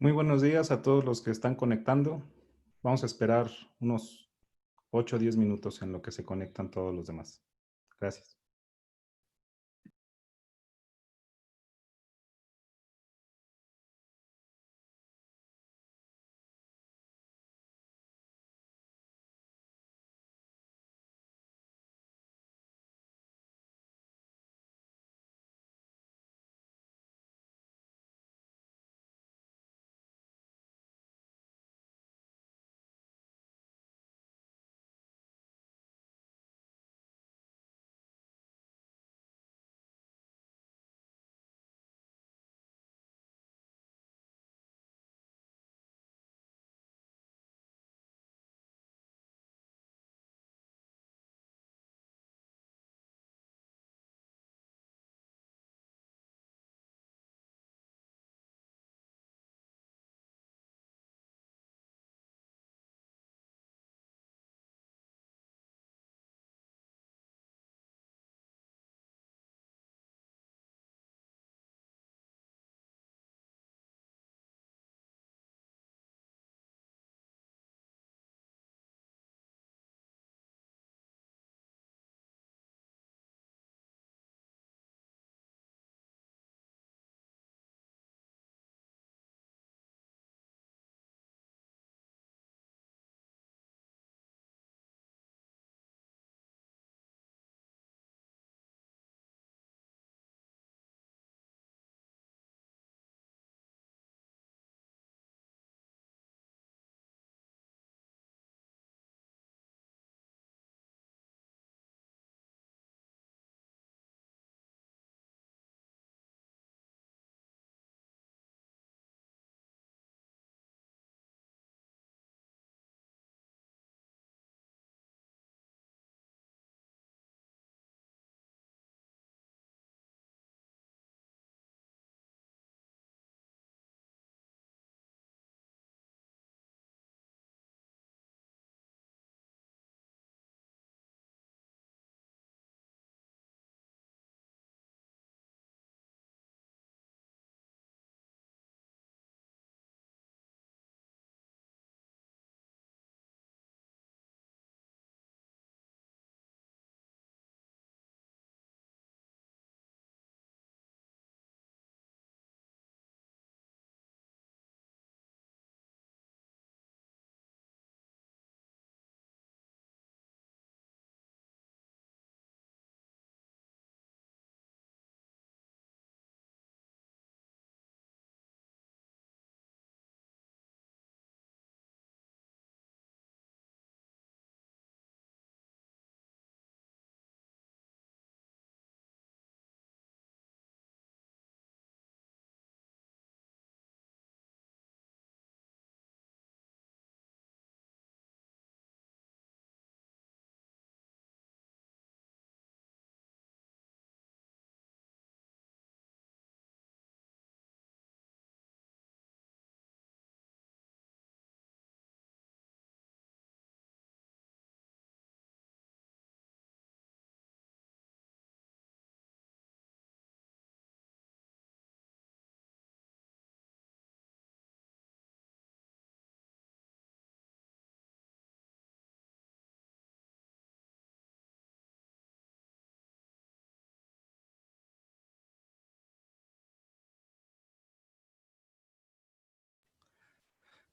Muy buenos días a todos los que están conectando. Vamos a esperar unos 8 o 10 minutos en lo que se conectan todos los demás. Gracias.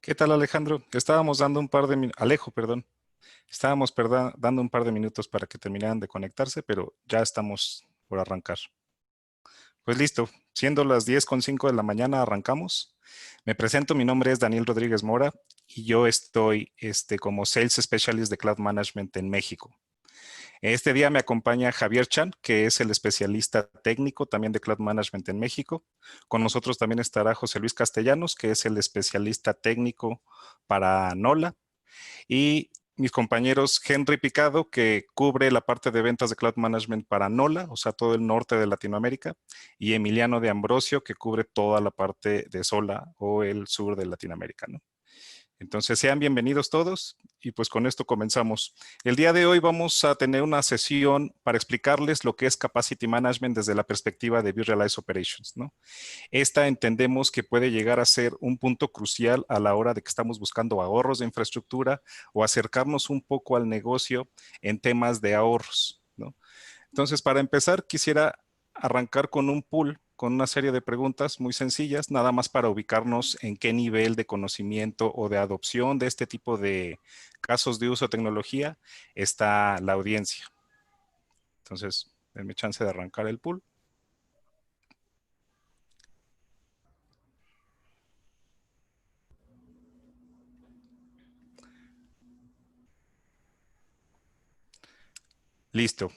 ¿Qué tal, Alejandro? Estábamos dando un par de Alejo, perdón. Estábamos dando un par de minutos para que terminaran de conectarse, pero ya estamos por arrancar. Pues listo, siendo las 10:05 de la mañana, arrancamos. Me presento, mi nombre es Daniel Rodríguez Mora y yo estoy como Sales Specialist de Cloud Management en México. Este día me acompaña Javier Chan, que es el especialista técnico también de Cloud Management en México. Con nosotros también estará José Luis Castellanos, que es el especialista técnico para NOLA. Y mis compañeros Henry Picado, que cubre la parte de ventas de Cloud Management para NOLA, o sea, todo el norte de Latinoamérica. Y Emiliano de Ambrosio, que cubre toda la parte de SOLA o el sur de Latinoamérica, ¿no? Entonces, sean bienvenidos todos y pues con esto comenzamos. El día de hoy vamos a tener una sesión para explicarles lo que es Capacity Management desde la perspectiva de Visualize Operations, ¿no? Esta entendemos que puede llegar a ser un punto crucial a la hora de que estamos buscando ahorros de infraestructura o acercarnos un poco al negocio en temas de ahorros, ¿no? Entonces, para empezar, quisiera arrancar con un pool, con una serie de preguntas muy sencillas, nada más para ubicarnos en qué nivel de conocimiento o de adopción de este tipo de casos de uso de tecnología está la audiencia. Entonces, denme chance de arrancar el pool. Listo.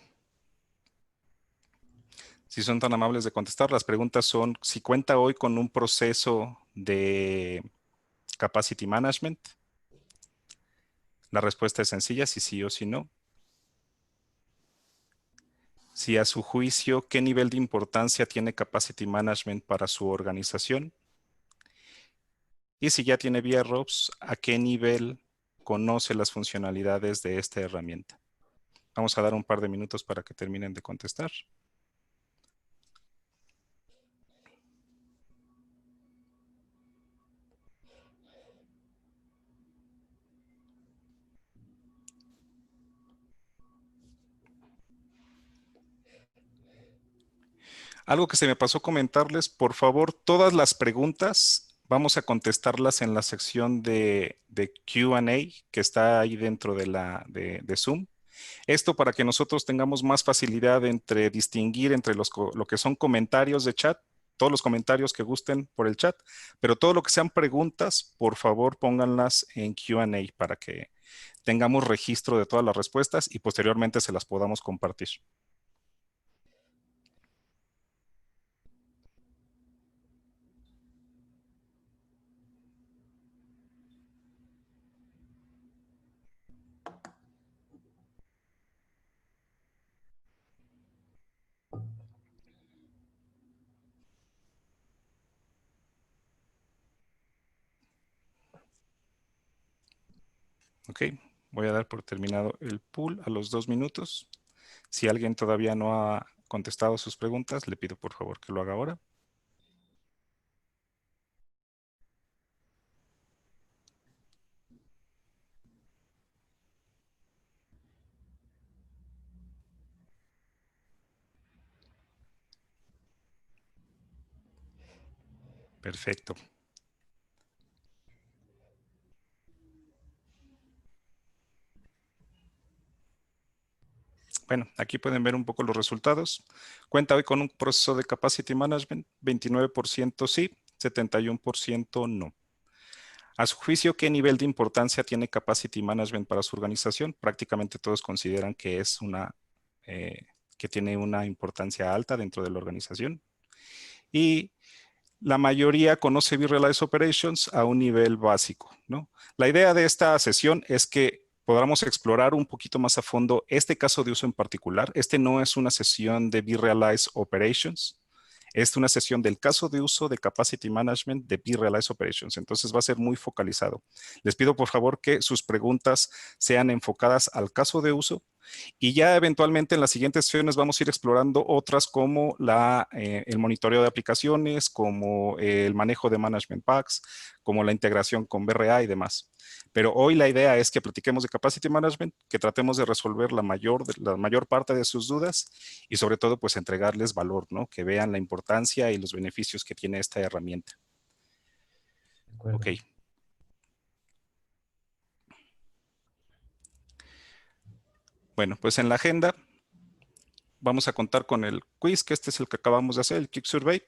Si son tan amables de contestar, las preguntas son si cuenta hoy con un proceso de Capacity Management. La respuesta es sencilla, si sí o si no. Si a su juicio, ¿qué nivel de importancia tiene Capacity Management para su organización? Y si ya tiene VROPS, ¿a qué nivel conoce las funcionalidades de esta herramienta? Vamos a dar un par de minutos para que terminen de contestar. Algo que se me pasó comentarles, por favor, todas las preguntas vamos a contestarlas en la sección de Q&A que está ahí dentro de Zoom. Esto para que nosotros tengamos más facilidad entre distinguir entre lo que son comentarios de chat, todos los comentarios que gusten por el chat, pero todo lo que sean preguntas, por favor pónganlas en Q&A para que tengamos registro de todas las respuestas y posteriormente se las podamos compartir. Ok, voy a dar por terminado el pool a los 2 minutos. Si alguien todavía no ha contestado sus preguntas, le pido por favor que lo haga ahora. Perfecto. Bueno, aquí pueden ver un poco los resultados. Cuenta hoy con un proceso de Capacity Management, 29% sí, 71% no. A su juicio, ¿qué nivel de importancia tiene Capacity Management para su organización? Prácticamente todos consideran que es que tiene una importancia alta dentro de la organización. Y la mayoría conoce Visualize Operations a un nivel básico, ¿no? La idea de esta sesión es que podamos explorar un poquito más a fondo este caso de uso en particular. Este no es una sesión de Visualize Operations, es una sesión del caso de uso de Capacity Management de Visualize Operations. Entonces va a ser muy focalizado. Les pido por favor que sus preguntas sean enfocadas al caso de uso y ya eventualmente en las siguientes sesiones vamos a ir explorando otras como el monitoreo de aplicaciones, como el manejo de management packs, como la integración con BRA y demás. Pero hoy la idea es que platiquemos de Capacity Management, que tratemos de resolver la mayor parte de sus dudas y sobre todo pues entregarles valor, ¿no? Que vean la importancia y los beneficios que tiene esta herramienta. Ok. Bueno, pues en la agenda vamos a contar con el quiz, que este es el que acabamos de hacer, el Quick Survey.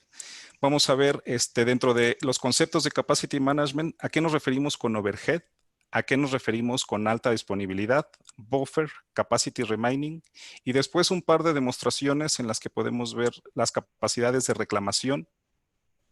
Vamos a ver dentro de los conceptos de Capacity Management, ¿a qué nos referimos con overhead? ¿A qué nos referimos con alta disponibilidad? Buffer, Capacity Remaining y después un par de demostraciones en las que podemos ver las capacidades de reclamación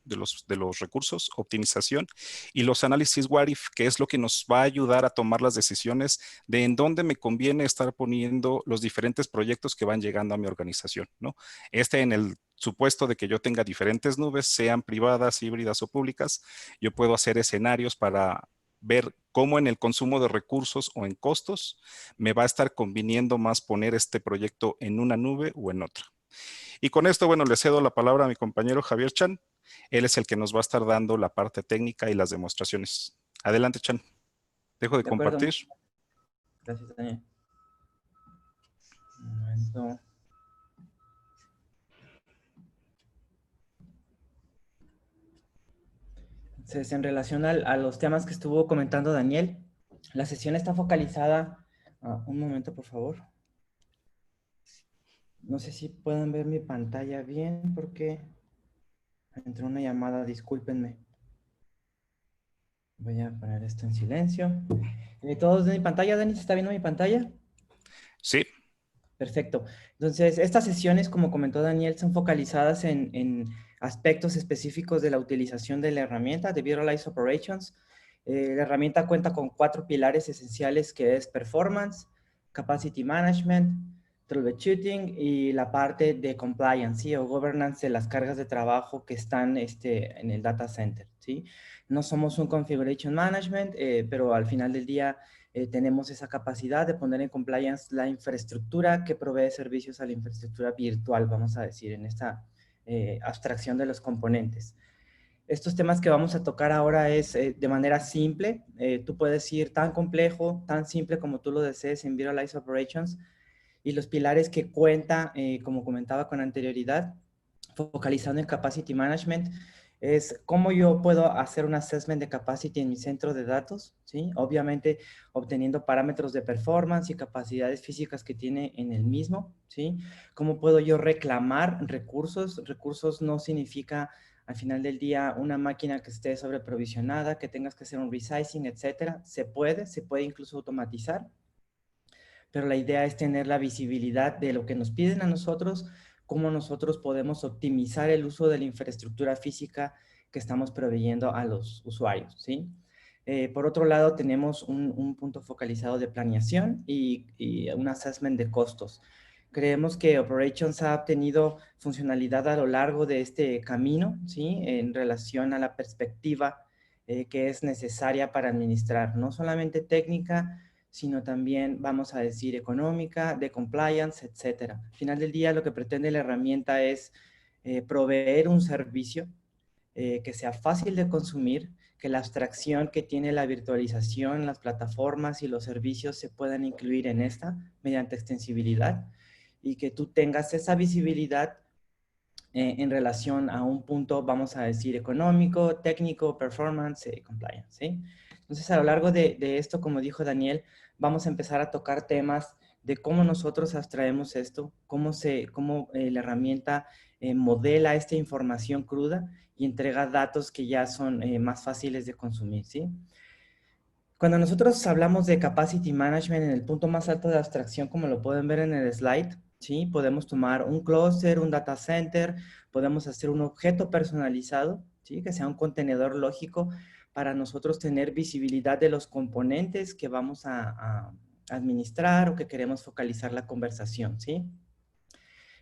de los recursos, optimización y los análisis what if, que es lo que nos va a ayudar a tomar las decisiones de en dónde me conviene estar poniendo los diferentes proyectos que van llegando a mi organización, ¿no? En el supuesto de que yo tenga diferentes nubes, sean privadas, híbridas o públicas, yo puedo hacer escenarios para ver cómo en el consumo de recursos o en costos me va a estar conviniendo más poner este proyecto en una nube o en otra. Y con esto, bueno, le cedo la palabra a mi compañero Javier Chan. Él es el que nos va a estar dando la parte técnica y las demostraciones. Adelante, Chan. Dejo de De acuerdo. compartir. Gracias, Daniel. Un momento. Entonces, en relación a los temas que estuvo comentando Daniel, la sesión está focalizada. Un momento, por favor. No sé si pueden ver mi pantalla bien porque entró una llamada, discúlpenme. Voy a poner esto en silencio. ¿Todos de mi pantalla, Dani? ¿Se está viendo mi pantalla? Sí. Perfecto. Entonces, estas sesiones, como comentó Daniel, son focalizadas en aspectos específicos de la utilización de la herramienta de Virtualized Operations. La herramienta cuenta con 4 pilares esenciales que es Performance, Capacity Management, Troubleshooting y la parte de Compliance, ¿sí? O Governance de las cargas de trabajo que están en el Data Center, ¿sí? No somos un Configuration Management, pero al final del día tenemos esa capacidad de poner en compliance la infraestructura que provee servicios a la infraestructura virtual, vamos a decir, en esta abstracción de los componentes. Estos temas que vamos a tocar ahora es de manera simple. Tú puedes ir tan complejo, tan simple como tú lo desees en Virtualized Operations. Y los pilares que cuenta, como comentaba con anterioridad, focalizando en Capacity Management, es cómo yo puedo hacer un assessment de capacity en mi centro de datos, ¿sí? Obviamente obteniendo parámetros de performance y capacidades físicas que tiene en el mismo, ¿sí? Cómo puedo yo reclamar recursos. Recursos no significa al final del día una máquina que esté sobreprovisionada, que tengas que hacer un resizing, etcétera. Se puede incluso automatizar, pero la idea es tener la visibilidad de lo que nos piden a nosotros, cómo nosotros podemos optimizar el uso de la infraestructura física que estamos proveyendo a los usuarios, ¿sí? Por otro lado, tenemos un punto focalizado de planeación y un assessment de costos. Creemos que Operations ha obtenido funcionalidad a lo largo de este camino, ¿sí? En relación a la perspectiva que es necesaria para administrar, no solamente técnica, sino también, vamos a decir, económica, de compliance, etcétera. Al final del día, lo que pretende la herramienta es proveer un servicio que sea fácil de consumir, que la abstracción que tiene la virtualización, las plataformas y los servicios se puedan incluir en esta mediante extensibilidad y que tú tengas esa visibilidad en relación a un punto, vamos a decir, económico, técnico, performance, compliance, ¿sí? Entonces, a lo largo de esto, como dijo Daniel, vamos a empezar a tocar temas de cómo nosotros abstraemos esto, cómo la herramienta modela esta información cruda y entrega datos que ya son más fáciles de consumir, ¿sí? Cuando nosotros hablamos de Capacity Management en el punto más alto de abstracción, como lo pueden ver en el slide, ¿sí? Podemos tomar un cluster, un data center, podemos hacer un objeto personalizado, ¿sí? Que sea un contenedor lógico para nosotros tener visibilidad de los componentes que vamos a administrar o que queremos focalizar la conversación, ¿sí?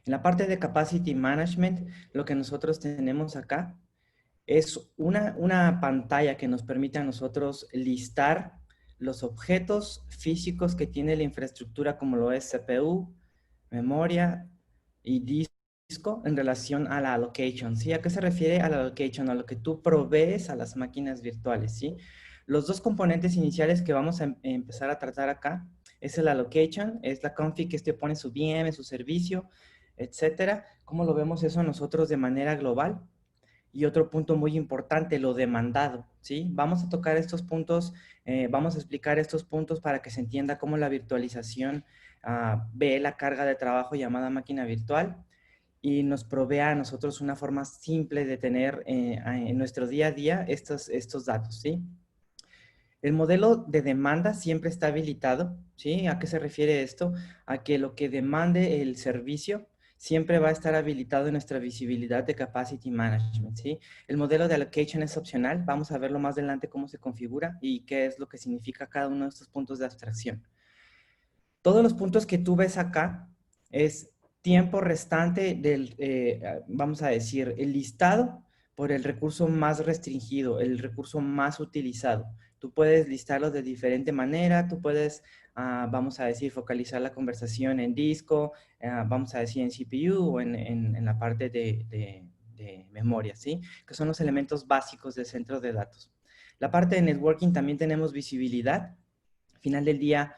En la parte de Capacity Management, lo que nosotros tenemos acá es una pantalla que nos permite a nosotros listar los objetos físicos que tiene la infraestructura como lo es CPU, memoria y disco en relación a la allocation, ¿sí? ¿A qué se refiere a la allocation? A lo que tú provees a las máquinas virtuales, ¿sí? Los dos componentes iniciales que vamos a empezar a tratar acá es el allocation, es la config que este pone su VM, su servicio, etcétera. ¿Cómo lo vemos eso nosotros de manera global? Y otro punto muy importante, lo demandado, ¿sí? Vamos a tocar estos puntos, vamos a explicar estos puntos para que se entienda cómo la virtualización ve la carga de trabajo llamada máquina virtual y nos provea a nosotros una forma simple de tener en nuestro día a día estos datos, ¿sí? El modelo de demanda siempre está habilitado, ¿sí? ¿A qué se refiere esto? A que lo que demande el servicio siempre va a estar habilitado en nuestra visibilidad de Capacity Management, ¿sí? El modelo de allocation es opcional. Vamos a verlo más adelante cómo se configura y qué es lo que significa cada uno de estos puntos de abstracción. Todos los puntos que tú ves acá es tiempo restante del, vamos a decir, el listado por el recurso más restringido, el recurso más utilizado. Tú puedes listarlos de diferente manera, tú puedes, vamos a decir, focalizar la conversación en disco, vamos a decir en CPU o en la parte de memoria, ¿sí? Que son los elementos básicos del centro de datos. La parte de networking también tenemos visibilidad. Al final del día,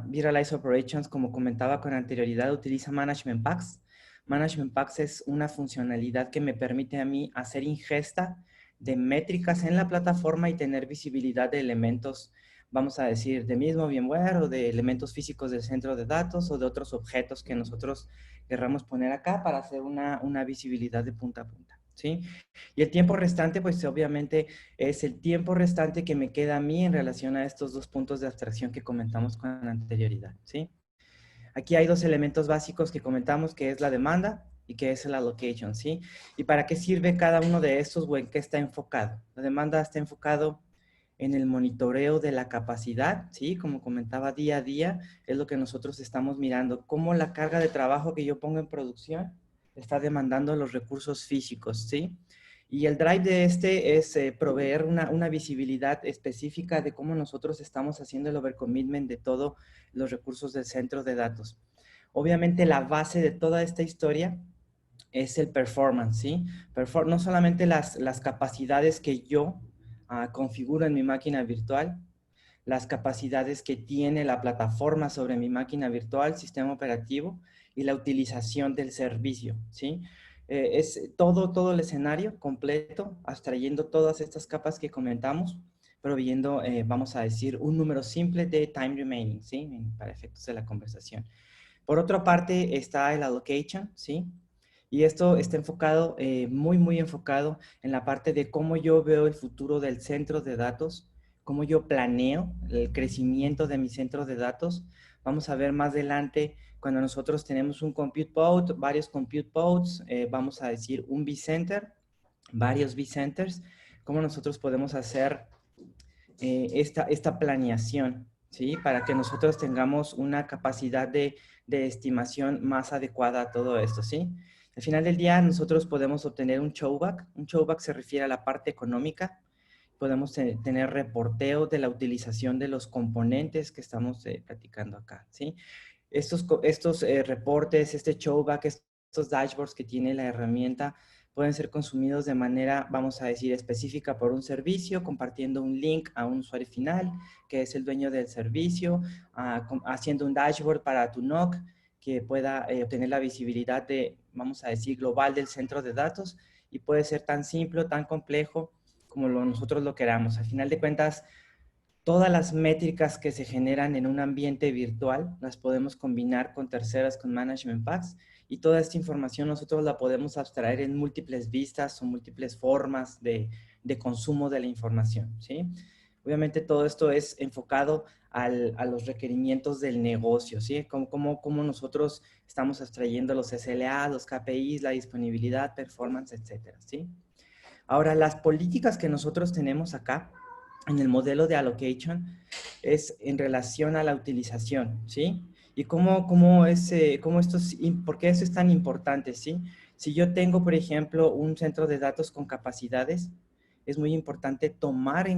Virtualized Operations, como comentaba con anterioridad, utiliza Management Packs. Management Packs es una funcionalidad que me permite a mí hacer ingesta de métricas en la plataforma y tener visibilidad de elementos, vamos a decir, de mismo VMware o de elementos físicos del centro de datos o de otros objetos que nosotros querramos poner acá para hacer una visibilidad de punta a punta, ¿sí? Y el tiempo restante, pues obviamente es el tiempo restante que me queda a mí en relación a estos dos puntos de abstracción que comentamos con anterioridad, ¿sí? Aquí hay dos elementos básicos que comentamos, que es la demanda y que es el allocation, ¿sí? ¿Y para qué sirve cada uno de estos o en qué está enfocado? La demanda está enfocado en el monitoreo de la capacidad, ¿sí? Como comentaba, día a día es lo que nosotros estamos mirando, cómo la carga de trabajo que yo pongo en producción está demandando los recursos físicos, ¿sí? Y el drive de este es proveer una visibilidad específica de cómo nosotros estamos haciendo el overcommitment de todos los recursos del centro de datos. Obviamente la base de toda esta historia es el performance, ¿sí? No solamente las capacidades que yo configuro en mi máquina virtual, las capacidades que tiene la plataforma sobre mi máquina virtual, sistema operativo y la utilización del servicio, ¿sí? Es todo el escenario completo, abstrayendo todas estas capas que comentamos, proveyendo, vamos a decir, un número simple de time remaining, ¿sí? Para efectos de la conversación. Por otra parte está el allocation, ¿sí? Y esto está enfocado, muy enfocado en la parte de cómo yo veo el futuro del centro de datos, cómo yo planeo el crecimiento de mi centro de datos. Vamos a ver más adelante cuando nosotros tenemos un compute pod, varios compute pods, vamos a decir un vCenter, varios vCenters, cómo nosotros podemos hacer esta planeación, ¿sí? Para que nosotros tengamos una capacidad de estimación más adecuada a todo esto, ¿sí? Al final del día nosotros podemos obtener un showback. Un showback se refiere a la parte económica. Podemos tener reporteo de la utilización de los componentes que estamos platicando acá, ¿sí? Estos reportes, este showback, estos dashboards que tiene la herramienta pueden ser consumidos de manera, vamos a decir, específica por un servicio, compartiendo un link a un usuario final, que es el dueño del servicio, haciendo un dashboard para tu NOC, que pueda obtener la visibilidad de, vamos a decir, global del centro de datos, y puede ser tan simple o tan complejo como nosotros lo queramos. Al final de cuentas, todas las métricas que se generan en un ambiente virtual las podemos combinar con terceras, con Management Packs, y toda esta información nosotros la podemos abstraer en múltiples vistas o múltiples formas de consumo de la información, ¿sí? Obviamente todo esto es enfocado a los requerimientos del negocio, ¿sí? Cómo nosotros estamos abstrayendo los SLA, los KPIs, la disponibilidad, performance, etcétera, ¿sí? Ahora, las políticas que nosotros tenemos acá en el modelo de allocation es en relación a la utilización, ¿sí? Y por qué eso es tan importante, ¿sí? Si yo tengo, por ejemplo, un centro de datos con capacidades, es muy importante tomar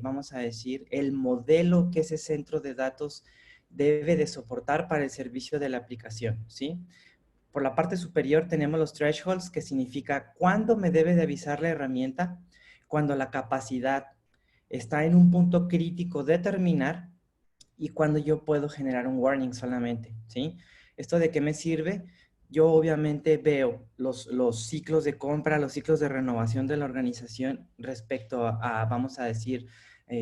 vamos a decir, el modelo que ese centro de datos debe de soportar para el servicio de la aplicación, ¿sí? Por la parte superior tenemos los thresholds, que significa cuándo me debe de avisar la herramienta, cuando la capacidad está en un punto crítico de terminar y cuando yo puedo generar un warning solamente, ¿sí? ¿Esto de qué me sirve? Yo obviamente veo los ciclos de compra, los ciclos de renovación de la organización respecto vamos a decir,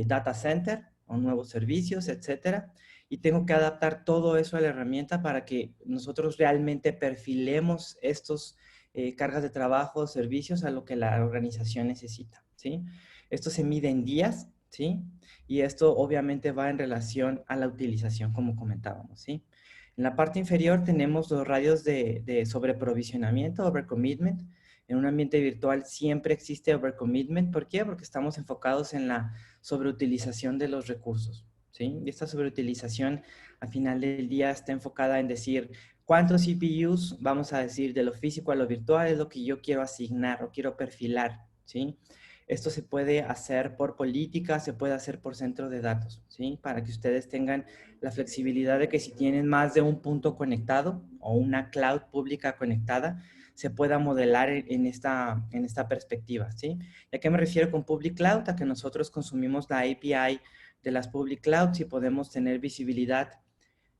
data center o nuevos servicios, etcétera. Y tengo que adaptar todo eso a la herramienta para que nosotros realmente perfilemos estos cargas de trabajo, servicios a lo que la organización necesita, ¿sí? Esto se mide en días, ¿sí? Y esto obviamente va en relación a la utilización, como comentábamos, ¿sí? En la parte inferior tenemos los radios de sobreprovisionamiento, overcommitment. En un ambiente virtual siempre existe overcommitment. ¿Por qué? Porque estamos enfocados en la sobreutilización de los recursos, ¿sí? Y esta sobreutilización al final del día está enfocada en decir cuántos CPUs, vamos a decir, de lo físico a lo virtual es lo que yo quiero asignar o quiero perfilar, ¿sí? Esto se puede hacer por política, se puede hacer por centro de datos, ¿sí? Para que ustedes tengan la flexibilidad de que si tienen más de un punto conectado o una cloud pública conectada, se pueda modelar en esta perspectiva, ¿sí? ¿Y a qué me refiero con public cloud? A que nosotros consumimos la API de las public clouds y podemos tener visibilidad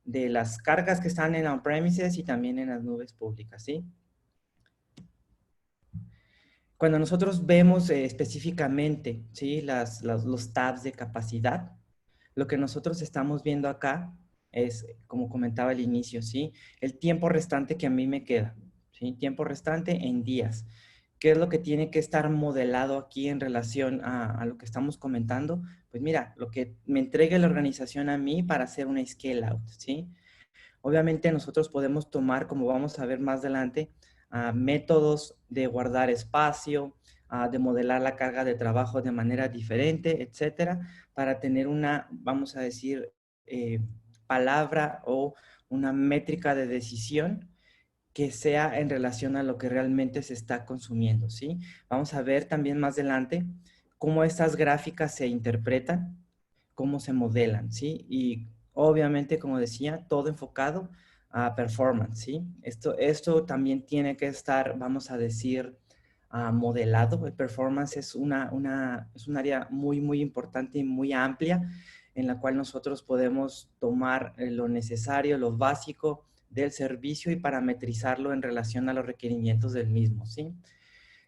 de las cargas que están en on-premises y también en las nubes públicas, ¿sí? Cuando nosotros vemos específicamente, ¿sí? Los tabs de capacidad, lo que nosotros estamos viendo acá es, como comentaba al inicio, ¿sí? El tiempo restante que a mí me queda, ¿sí? Tiempo restante en días. ¿Qué es lo que tiene que estar modelado aquí en relación a lo que estamos comentando? Pues mira, lo que me entregue la organización a mí para hacer una scale out, ¿sí? Obviamente nosotros podemos tomar, como vamos a ver más adelante, métodos de guardar espacio, de modelar la carga de trabajo de manera diferente, etcétera, para tener una, vamos a decir, palabra o una métrica de decisión que sea en relación a lo que realmente se está consumiendo, ¿sí? Vamos a ver también más adelante cómo estas gráficas se interpretan, cómo se modelan, ¿sí? Y obviamente, como decía, todo enfocado a performance, ¿sí? Esto también tiene que estar, vamos a decir, modelado. El performance es un área muy, muy importante y muy amplia en la cual nosotros podemos tomar lo necesario, lo básico del servicio y parametrizarlo en relación a los requerimientos del mismo, ¿sí?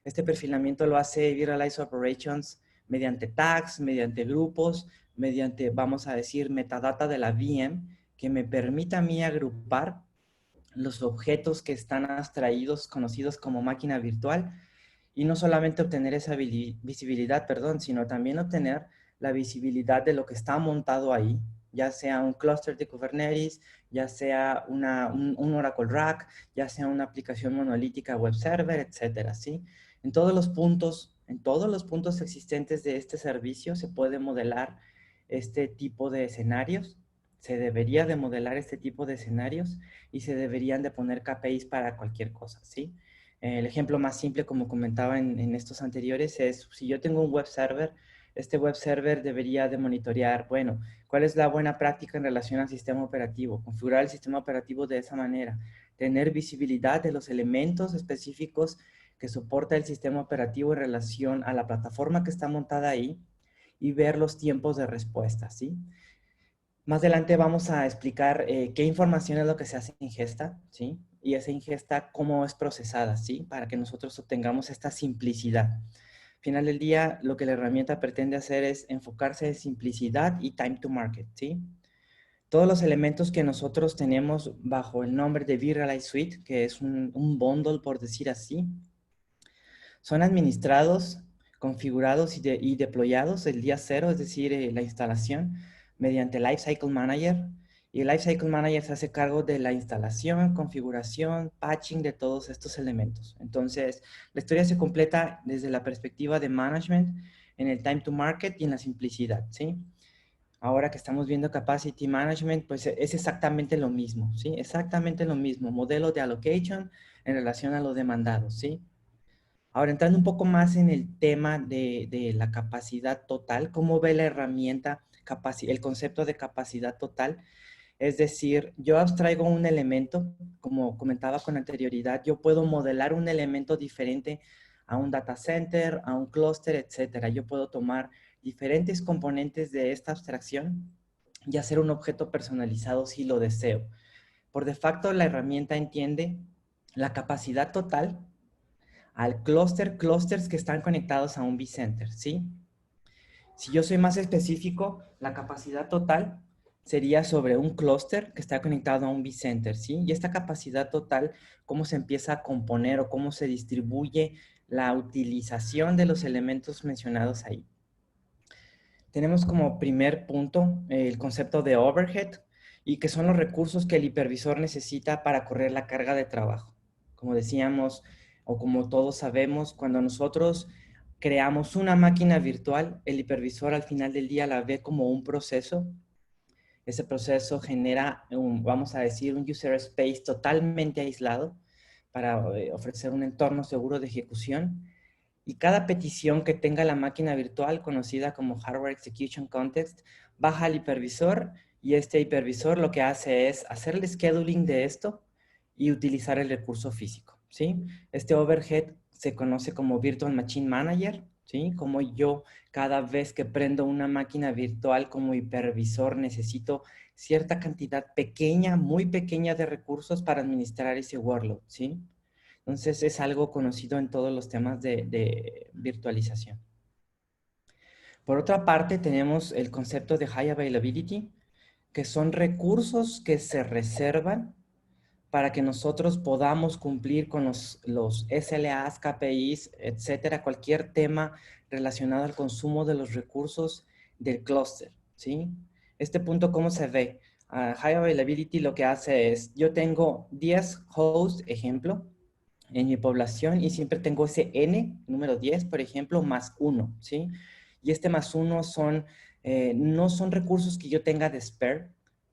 Este perfilamiento lo hace Virtualized Operations mediante tags, mediante grupos, mediante, vamos a decir, metadata de la VM, que me permita a mí agrupar los objetos que están abstraídos, conocidos como máquina virtual, y no solamente obtener esa visibilidad, sino también obtener la visibilidad de lo que está montado ahí, ya sea un clúster de Kubernetes, ya sea un Oracle Rack, ya sea una aplicación monolítica web server, etcétera, ¿sí? En todos los puntos existentes de este servicio se puede modelar este tipo de escenarios, se debería de modelar este tipo de escenarios y se deberían de poner KPIs para cualquier cosa, ¿sí? El ejemplo más simple, como comentaba en estos anteriores, es si yo tengo un web server, este web server debería de monitorear, bueno, cuál es la buena práctica en relación al sistema operativo, configurar el sistema operativo de esa manera, tener visibilidad de los elementos específicos que soporta el sistema operativo en relación a la plataforma que está montada ahí y ver los tiempos de respuesta, ¿sí? Más adelante vamos a explicar qué información es lo que se hace ingesta, ¿sí? Y esa ingesta cómo es procesada, ¿sí? Para que nosotros obtengamos esta simplicidad. Al final del día, lo que la herramienta pretende hacer es enfocarse en simplicidad y time to market, ¿sí? Todos los elementos que nosotros tenemos bajo el nombre de Virtualized Suite, que es un bundle, por decir así, son administrados, configurados y deployados el día cero, es decir, la instalación, mediante Lifecycle Manager. Y el Lifecycle Manager se hace cargo de la instalación, configuración, patching de todos estos elementos. Entonces, la historia se completa desde la perspectiva de management, en el time to market y en la simplicidad, ¿sí? Ahora que estamos viendo Capacity Management, pues es exactamente lo mismo, ¿sí? Exactamente lo mismo, modelo de allocation en relación a lo demandado, ¿sí? Ahora, entrando un poco más en el tema de la capacidad total, ¿cómo ve la herramienta, el concepto de capacidad total? Es decir, yo abstraigo un elemento, como comentaba con anterioridad, yo puedo modelar un elemento diferente a un data center, a un clúster, etcétera. Yo puedo tomar diferentes componentes de esta abstracción y hacer un objeto personalizado si lo deseo. Por defecto, la herramienta entiende la capacidad total al clústeres que están conectados a un vCenter, ¿sí? Si yo soy más específico, la capacidad total sería sobre un clúster que está conectado a un vCenter, ¿sí? Y esta capacidad total, cómo se empieza a componer o cómo se distribuye la utilización de los elementos mencionados ahí. Tenemos como primer punto el concepto de overhead y que son los recursos que el hipervisor necesita para correr la carga de trabajo. Como decíamos, o como todos sabemos, cuando nosotros creamos una máquina virtual, el hipervisor al final del día la ve como un proceso. Ese proceso genera, vamos a decir, un user space totalmente aislado para ofrecer un entorno seguro de ejecución. y cada petición que tenga la máquina virtual, conocida como Hardware Execution Context, baja al hipervisor y este hipervisor lo que hace es hacer el scheduling de esto y utilizar el recurso físico, ¿sí? Este overhead se conoce como Virtual Machine Manager, ¿sí? Como yo cada vez que prendo una máquina virtual como hipervisor necesito cierta cantidad pequeña, muy pequeña de recursos para administrar ese workload, ¿sí? Entonces es algo conocido en todos los temas de virtualización. Por otra parte, tenemos el concepto de High Availability, que son recursos que se reservan para que nosotros podamos cumplir con los SLAs, KPIs, etcétera, cualquier tema relacionado al consumo de los recursos del clúster, ¿sí? Este punto, ¿cómo se ve? High Availability lo que hace es, yo tengo 10 hosts, ejemplo, en mi población y siempre tengo ese N, número 10, por ejemplo, más 1, ¿sí? Y este más 1 son, no son recursos que yo tenga de spare.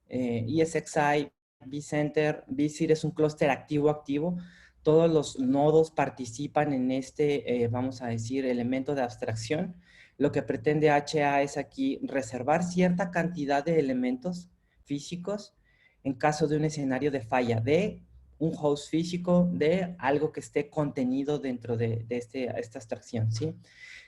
ESXi, vCenter, vSphere es un clúster activo. Todos los nodos participan en este, vamos a decir, elemento de abstracción. Lo que pretende HA es aquí reservar cierta cantidad de elementos físicos en caso de un escenario de falla de un host físico, de algo que esté contenido dentro de esta abstracción, ¿sí?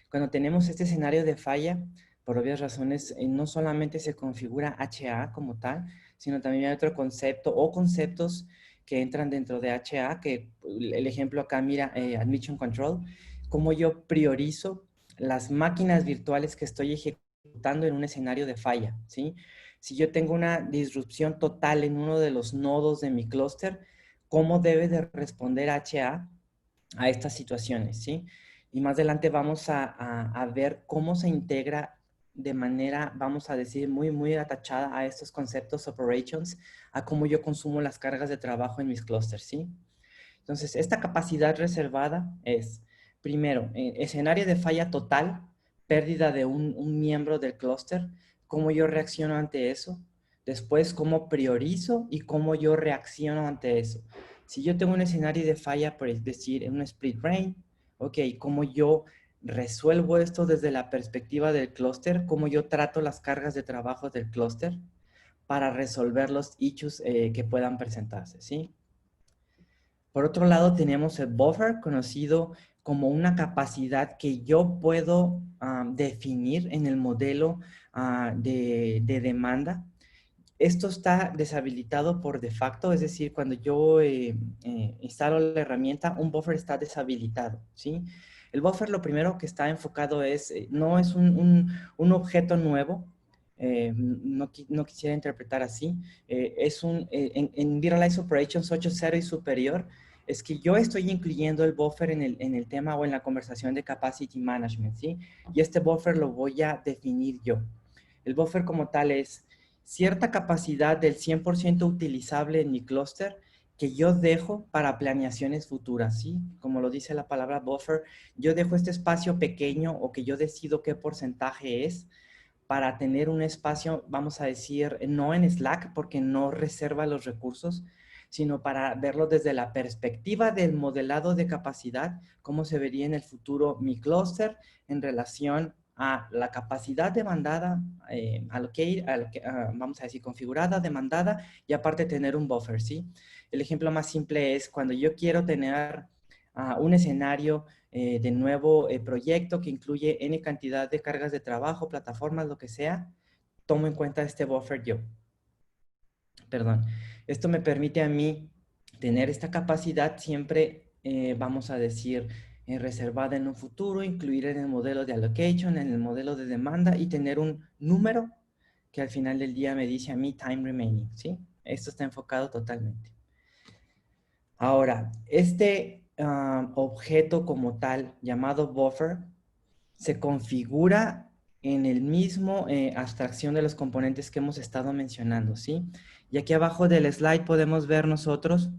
Cuando tenemos este escenario de falla, por obvias razones, no solamente se configura HA como tal, sino también hay otro concepto o conceptos que entran dentro de HA, que el ejemplo acá, mira, Admission Control, cómo yo priorizo las máquinas virtuales que estoy ejecutando en un escenario de falla, ¿sí? Si yo tengo una disrupción total en uno de los nodos de mi clúster, ¿cómo debe de responder HA a estas situaciones, ¿sí? Y más adelante vamos a ver cómo se integra de manera, vamos a decir, muy atachada a estos conceptos operations, a cómo yo consumo las cargas de trabajo en mis clústeres, ¿sí? Entonces, esta capacidad reservada es, primero, escenario de falla total, pérdida de un miembro del clúster, cómo yo reacciono ante eso. Después, cómo priorizo y cómo yo reacciono ante eso. Si yo tengo un escenario de falla, por decir, en un split brain, ok, cómo yo resuelvo esto desde la perspectiva del clúster, cómo yo trato las cargas de trabajo del clúster para resolver los issues que puedan presentarse, ¿sí? Por otro lado, tenemos el buffer, conocido como una capacidad que yo puedo definir en el modelo de demanda. Esto está deshabilitado por de facto, es decir, cuando yo instalo la herramienta, un buffer está deshabilitado, ¿sí? El buffer lo primero que está enfocado es, no es un objeto nuevo, no quisiera interpretar así, en Virtualized Operations 8.0 y superior, es que yo estoy incluyendo el buffer en el tema o en la conversación de Capacity Management, ¿sí? Y este buffer lo voy a definir yo. El buffer como tal es cierta capacidad del 100% utilizable en mi clúster que yo dejo para planeaciones futuras, ¿sí? Como lo dice la palabra buffer, yo dejo este espacio pequeño o que yo decido qué porcentaje es para tener un espacio, vamos a decir, no en Slack porque no reserva los recursos, sino para verlo desde la perspectiva del modelado de capacidad, cómo se vería en el futuro mi clúster en relación a la capacidad demandada, vamos a decir, configurada, demandada, y aparte tener un buffer, ¿sí? El ejemplo más simple es cuando yo quiero tener un escenario de nuevo proyecto que incluye N cantidad de cargas de trabajo, plataformas, lo que sea, tomo en cuenta este buffer yo. Perdón. Esto me permite a mí tener esta capacidad siempre, vamos a decir, reservada en un futuro, incluir en el modelo de allocation, en el modelo de demanda y tener un número que al final del día me dice a mí time remaining, ¿sí? Esto está enfocado totalmente. Ahora, este objeto como tal, llamado buffer, se configura en el mismo abstracción de los componentes que hemos estado mencionando, ¿sí? Y aquí abajo del slide podemos ver nosotros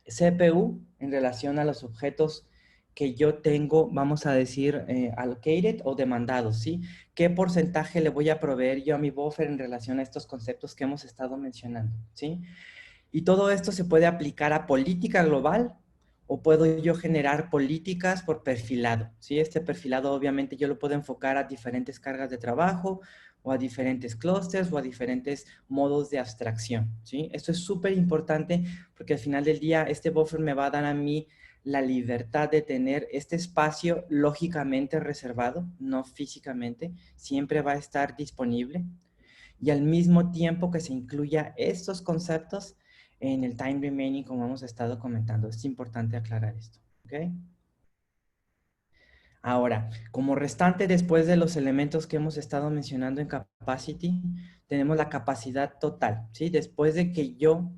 CPU en relación a los objetos que yo tengo, vamos a decir, allocated o demandados, ¿sí? ¿Qué porcentaje le voy a proveer yo a mi buffer en relación a estos conceptos que hemos estado mencionando, ¿sí? Y todo esto se puede aplicar a política global o puedo yo generar políticas por perfilado, ¿sí? Este perfilado obviamente yo lo puedo enfocar a diferentes cargas de trabajo o a diferentes clústeres o a diferentes modos de abstracción, ¿sí? Esto es súper importante porque al final del día este buffer me va a dar a mí la libertad de tener este espacio lógicamente reservado, no físicamente, siempre va a estar disponible y al mismo tiempo que se incluya estos conceptos en el time remaining como hemos estado comentando. Es importante aclarar esto, ¿ok? Ahora, como restante después de los elementos que hemos estado mencionando en Capacity, tenemos la capacidad total, ¿sí? Después de que yo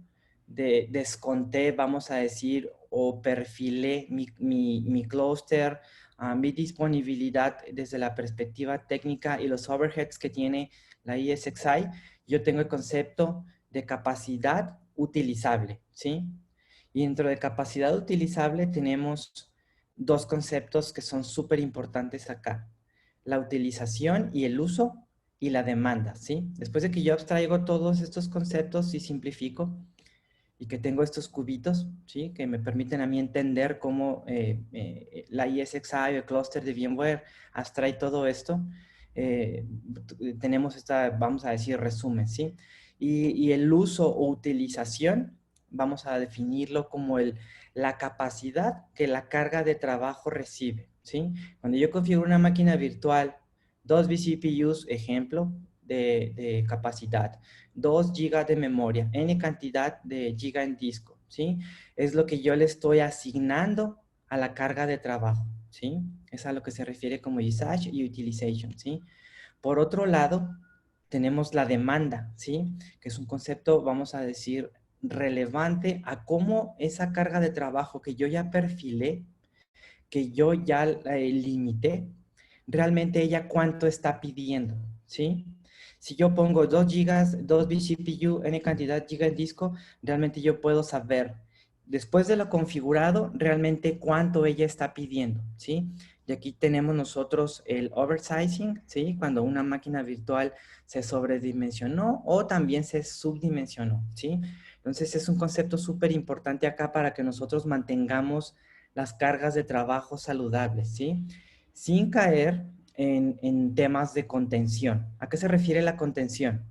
desconté, vamos a decir, o perfilé mi clúster, mi disponibilidad desde la perspectiva técnica y los overheads que tiene la ESXi, yo tengo el concepto de capacidad utilizable, ¿sí? Y dentro de capacidad utilizable tenemos dos conceptos que son súper importantes acá. La utilización y el uso y la demanda, ¿sí? Después de que yo abstraigo todos estos conceptos y simplifico y que tengo estos cubitos, ¿sí? Que me permiten a mí entender cómo la ESXi o el clúster de VMware abstrae todo esto, tenemos esta, vamos a decir, resumen, ¿sí? Y el uso o utilización, vamos a definirlo como la capacidad que la carga de trabajo recibe, ¿sí? Cuando yo configuro una máquina virtual, 2 vCPUs, ejemplo, de capacidad, 2 GB de memoria, N cantidad de giga en disco, ¿sí? Es lo que yo le estoy asignando a la carga de trabajo, ¿sí? Es a lo que se refiere como usage y utilization, ¿sí? Por otro lado, tenemos la demanda, ¿sí? Que es un concepto, vamos a decir, relevante a cómo esa carga de trabajo que yo ya perfilé, que yo ya limité, realmente ella cuánto está pidiendo, ¿sí? Si yo pongo 2 gigas, 2 vCPU, N cantidad giga en disco, realmente yo puedo saber, después de lo configurado, realmente cuánto ella está pidiendo, ¿sí? Y aquí tenemos nosotros el oversizing, ¿sí? Cuando una máquina virtual se sobredimensionó o también se subdimensionó, ¿sí? Entonces es un concepto súper importante acá para que nosotros mantengamos las cargas de trabajo saludables, ¿sí? Sin caer en temas de contención. ¿A qué se refiere la contención?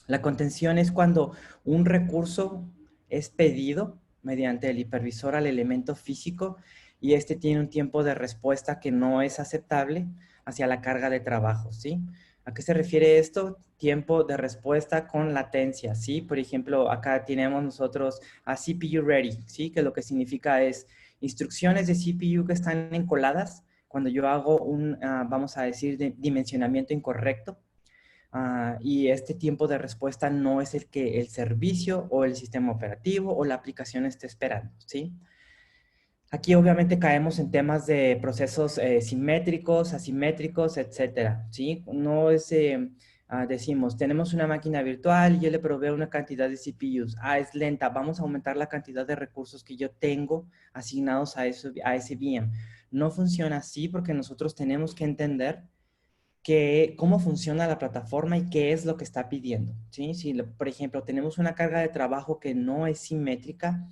La contención es cuando un recurso es pedido mediante el hipervisor al elemento físico y este tiene un tiempo de respuesta que no es aceptable hacia la carga de trabajo, ¿sí? ¿A qué se refiere esto? Tiempo de respuesta con latencia, ¿sí? Por ejemplo, acá tenemos nosotros a CPU ready, ¿sí? Que lo que significa es instrucciones de CPU que están encoladas cuando yo hago un, vamos a decir, dimensionamiento incorrecto. Y este tiempo de respuesta no es el que el servicio o el sistema operativo o la aplicación esté esperando, ¿sí? Aquí obviamente caemos en temas de procesos simétricos, asimétricos, etcétera, ¿sí? No es, decimos, tenemos una máquina virtual y yo le proveo una cantidad de CPUs. Es lenta, vamos a aumentar la cantidad de recursos que yo tengo asignados a ese VM. No funciona así porque nosotros tenemos que entender cómo funciona la plataforma y qué es lo que está pidiendo, ¿sí? Si, por ejemplo, tenemos una carga de trabajo que no es simétrica,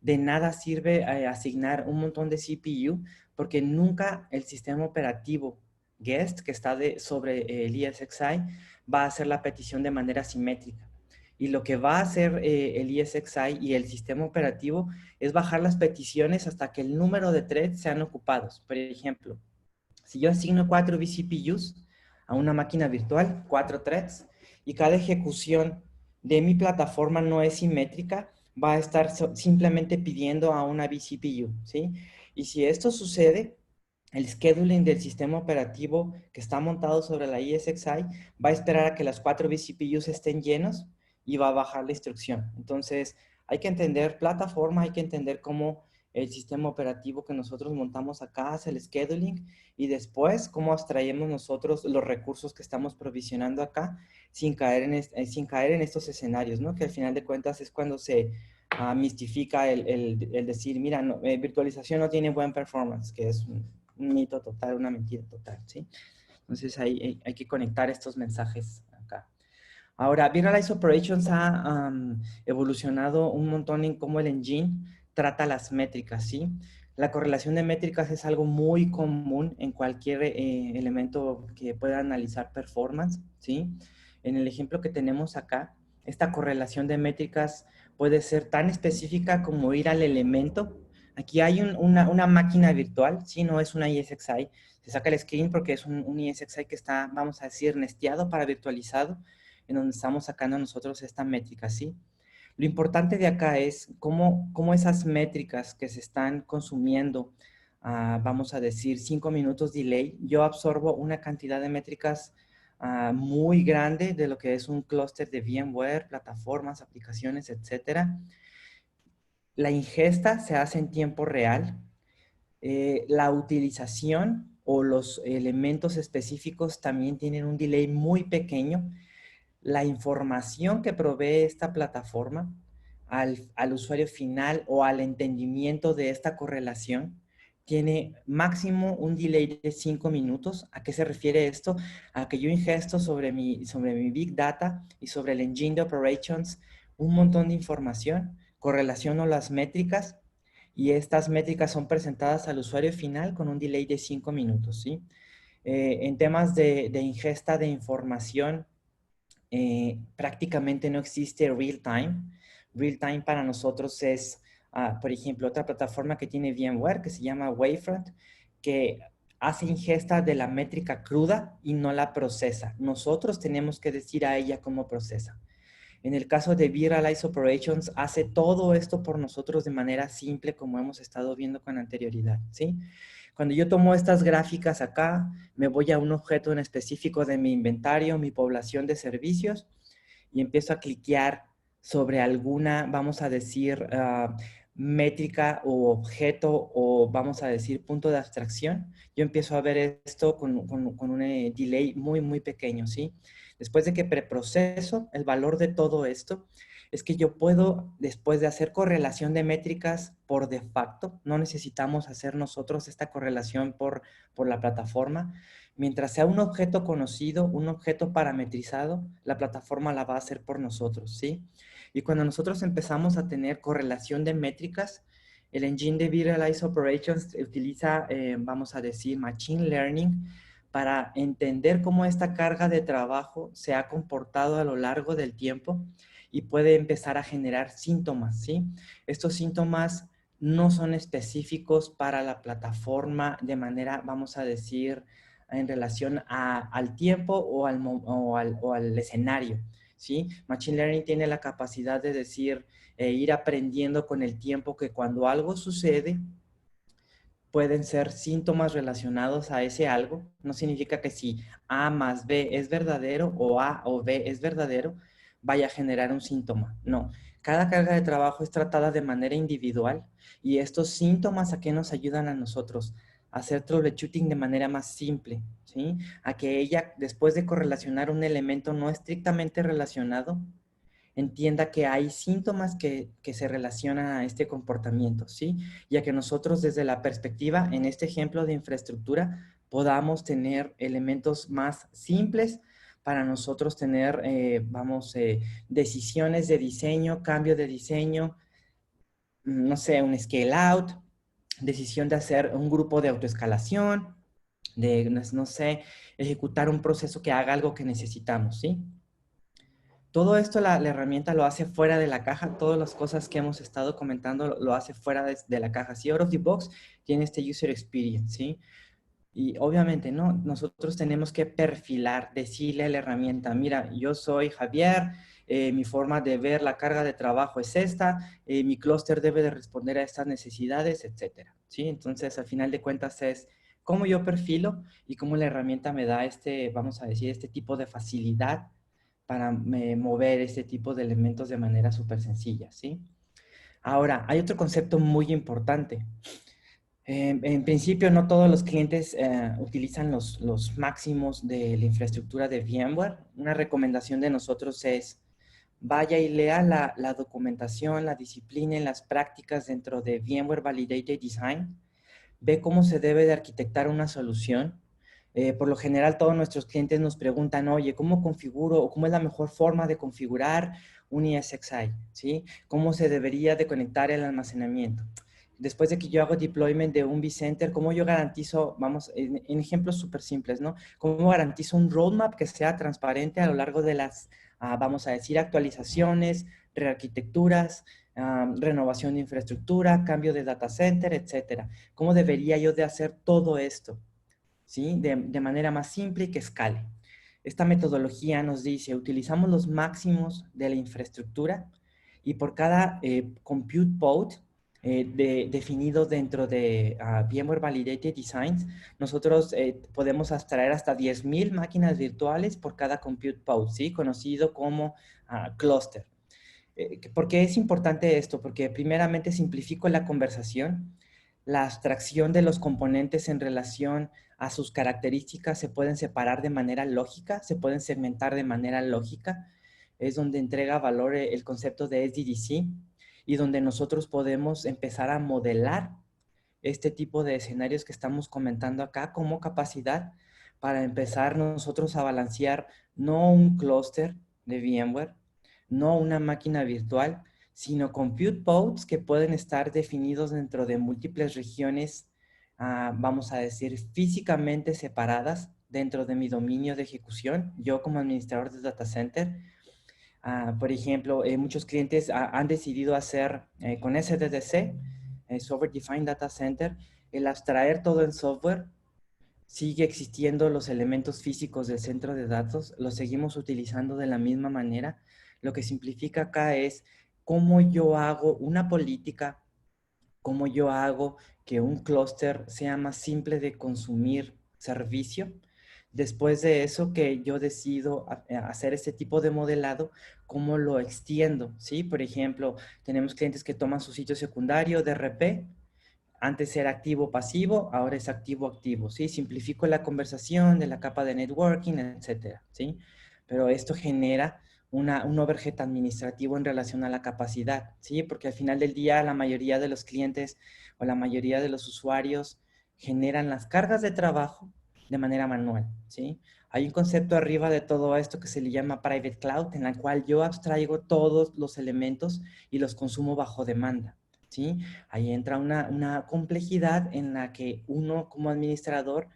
de nada sirve asignar un montón de CPU porque nunca el sistema operativo guest que está sobre el ESXi va a hacer la petición de manera simétrica. Y lo que va a hacer el ESXi y el sistema operativo es bajar las peticiones hasta que el número de threads sean ocupados. Por ejemplo, si yo asigno 4 vCPUs a una máquina virtual, 4 threads, y cada ejecución de mi plataforma no es simétrica, va a estar simplemente pidiendo a una vCPU, ¿sí? Y si esto sucede, el scheduling del sistema operativo que está montado sobre la ESXi va a esperar a que las 4 vCPUs estén llenos y va a bajar la instrucción. Entonces, hay que entender plataforma, hay que entender cómo el sistema operativo que nosotros montamos acá hace el scheduling y después cómo abstraemos nosotros los recursos que estamos provisionando acá sin caer en estos escenarios, ¿no? Que al final de cuentas es cuando se mistifica el decir, mira, no, virtualización no tiene buen performance, que es un mito total, una mentira total, ¿sí? Entonces hay que conectar estos mensajes acá. Ahora, Virtualized Operations ha evolucionado un montón en cómo el engine trata las métricas, ¿sí? La correlación de métricas es algo muy común en cualquier elemento que pueda analizar performance, ¿sí? En el ejemplo que tenemos acá, esta correlación de métricas puede ser tan específica como ir al elemento. Aquí hay una máquina virtual, ¿sí? No es una ESXi. Se saca el screen porque es un ESXi que está, vamos a decir, nesteado para virtualizado, en donde estamos sacando nosotros esta métrica, ¿sí? Lo importante de acá es cómo esas métricas que se están consumiendo, vamos a decir, 5 minutos delay, yo absorbo una cantidad de métricas muy grande de lo que es un clúster de VMware, plataformas, aplicaciones, etcétera. La ingesta se hace en tiempo real. La utilización o los elementos específicos también tienen un delay muy pequeño. La información que provee esta plataforma al usuario final o al entendimiento de esta correlación tiene máximo un delay de 5 minutos. ¿A qué se refiere esto? A que yo ingesto sobre mi Big Data y sobre el Engine de Operations un montón de información, correlaciono las métricas y estas métricas son presentadas al usuario final con un delay de 5 minutos, ¿sí? En temas de ingesta de información, prácticamente no existe real time. Real time para nosotros es, por ejemplo, otra plataforma que tiene VMware que se llama Wavefront, que hace ingesta de la métrica cruda y no la procesa. Nosotros tenemos que decir a ella cómo procesa. En el caso de Virtualize Operations, hace todo esto por nosotros de manera simple, como hemos estado viendo con anterioridad, ¿sí? Cuando yo tomo estas gráficas acá, me voy a un objeto en específico de mi inventario, mi población de servicios, y empiezo a cliquear sobre alguna, vamos a decir, métrica o objeto o vamos a decir punto de abstracción. Yo empiezo a ver esto con un delay muy, muy pequeño, ¿sí? Después de que preproceso el valor de todo esto, es que yo puedo, después de hacer correlación de métricas por de facto, no necesitamos hacer nosotros esta correlación por la plataforma. Mientras sea un objeto conocido, un objeto parametrizado, la plataforma la va a hacer por nosotros, ¿sí? Y cuando nosotros empezamos a tener correlación de métricas, el engine de Virtualize Operations utiliza, vamos a decir, Machine Learning para entender cómo esta carga de trabajo se ha comportado a lo largo del tiempo y puede empezar a generar síntomas, ¿sí? Estos síntomas no son específicos para la plataforma de manera, vamos a decir, en relación al tiempo o al escenario, ¿sí? Machine Learning tiene la capacidad de decir, ir aprendiendo con el tiempo que cuando algo sucede, pueden ser síntomas relacionados a ese algo. No significa que si A más B es verdadero o A o B es verdadero, vaya a generar un síntoma. No, cada carga de trabajo es tratada de manera individual y estos síntomas a qué nos ayudan a nosotros, a hacer troubleshooting de manera más simple, ¿sí? A que ella, después de correlacionar un elemento no estrictamente relacionado, entienda que hay síntomas que se relacionan a este comportamiento, ¿sí? Ya que nosotros desde la perspectiva, en este ejemplo de infraestructura, podamos tener elementos más simples para nosotros tener, decisiones de diseño, cambio de diseño, no sé, un scale out, decisión de hacer un grupo de autoescalación, de, no sé, ejecutar un proceso que haga algo que necesitamos, ¿sí? Todo esto la herramienta lo hace fuera de la caja, todas las cosas que hemos estado comentando lo hace fuera de la caja. Si out of the box tiene este user experience, ¿sí? Y obviamente, ¿no? Nosotros tenemos que perfilar, decirle a la herramienta, mira, yo soy Javier, mi forma de ver la carga de trabajo es esta, mi clúster debe de responder a estas necesidades, etcétera, ¿sí? Entonces, al final de cuentas es cómo yo perfilo y cómo la herramienta me da este, vamos a decir, este tipo de facilidad para mover este tipo de elementos de manera súper sencilla, ¿sí? Ahora, hay otro concepto muy importante. En principio, no todos los clientes utilizan los máximos de la infraestructura de VMware. Una recomendación de nosotros es, vaya y lea la documentación, la disciplina y las prácticas dentro de VMware Validated Design. Ve cómo se debe de arquitectar una solución. Por lo general, todos nuestros clientes nos preguntan, oye, ¿cómo configuro o cómo es la mejor forma de configurar un ESXi? ¿Sí? ¿Cómo se debería de conectar el almacenamiento? Después de que yo hago deployment de un vCenter, ¿cómo yo garantizo, vamos, en ejemplos súper simples, ¿no? ¿Cómo garantizo un roadmap que sea transparente a lo largo de las, vamos a decir, actualizaciones, rearquitecturas, renovación de infraestructura, cambio de data center, etcétera? ¿Cómo debería yo de hacer todo esto? ¿Sí? De manera más simple y que escale. Esta metodología nos dice, utilizamos los máximos de la infraestructura y por cada compute pod definido dentro de VMware Validated Designs, nosotros podemos abstraer hasta 10,000 máquinas virtuales por cada compute pod, ¿sí? Conocido como cluster. ¿Por qué es importante esto? Porque primeramente simplifico la conversación, la abstracción de los componentes en relación a sus características se pueden separar de manera lógica, se pueden segmentar de manera lógica, es donde entrega valor el concepto de SDDC y donde nosotros podemos empezar a modelar este tipo de escenarios que estamos comentando acá como capacidad para empezar nosotros a balancear no un clúster de VMware, no una máquina virtual, sino compute pods que pueden estar definidos dentro de múltiples regiones, vamos a decir, físicamente separadas dentro de mi dominio de ejecución. Yo como administrador de data center, por ejemplo, muchos clientes han decidido hacer con SDDC, Software Defined Data Center, el abstraer todo en software. Sigue existiendo los elementos físicos del centro de datos, los seguimos utilizando de la misma manera. Lo que simplifica acá es cómo yo hago una política, cómo yo hago que un clúster sea más simple de consumir servicio. Después de eso que yo decido hacer este tipo de modelado, ¿cómo lo extiendo? ¿Sí? Por ejemplo, tenemos clientes que toman su sitio secundario de RP, antes era activo-pasivo, ahora es activo-activo, ¿sí? Simplifico la conversación de la capa de networking, etcétera, ¿sí? Pero esto genera un overhead administrativo en relación a la capacidad, ¿sí? Porque al final del día la mayoría de los clientes o la mayoría de los usuarios generan las cargas de trabajo de manera manual, ¿sí? Hay un concepto arriba de todo esto que se le llama Private Cloud, en la cual yo abstraigo todos los elementos y los consumo bajo demanda, ¿sí? Ahí entra una complejidad en la que uno como administrador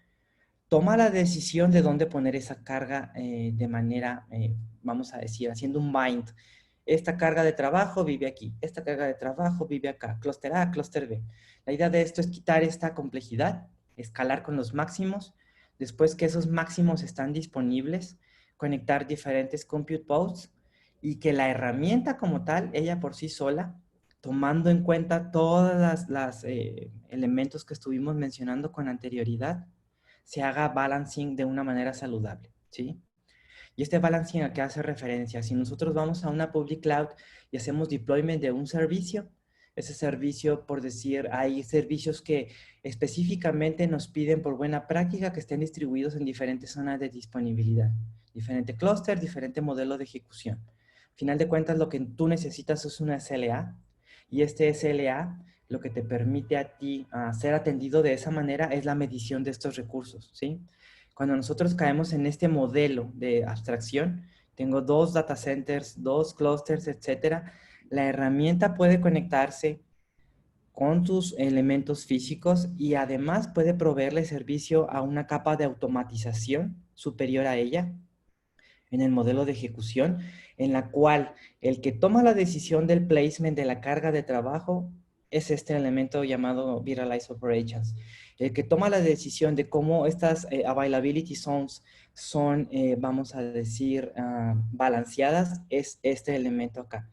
toma la decisión de dónde poner esa carga de manera, vamos a decir, haciendo un bind. Esta carga de trabajo vive aquí, esta carga de trabajo vive acá, clúster A, clúster B. La idea de esto es quitar esta complejidad, escalar con los máximos, después que esos máximos están disponibles, conectar diferentes compute pods y que la herramienta como tal, ella por sí sola, tomando en cuenta todas las elementos que estuvimos mencionando con anterioridad, se haga balancing de una manera saludable, ¿sí? Y este balancing a qué hace referencia, si nosotros vamos a una public cloud y hacemos deployment de un servicio, ese servicio, por decir, hay servicios que específicamente nos piden por buena práctica que estén distribuidos en diferentes zonas de disponibilidad, diferente clúster, diferente modelo de ejecución. Al final de cuentas, lo que tú necesitas es una SLA y este SLA lo que te permite a ti ser atendido de esa manera es la medición de estos recursos, ¿sí? Cuando nosotros caemos en este modelo de abstracción, tengo 2 data centers, 2 clusters, etcétera, la herramienta puede conectarse con tus elementos físicos y además puede proveerle servicio a una capa de automatización superior a ella en el modelo de ejecución, en la cual el que toma la decisión del placement de la carga de trabajo es este elemento llamado Virtualized Operations. El que toma la decisión de cómo estas availability zones son, vamos a decir, balanceadas, es este elemento acá,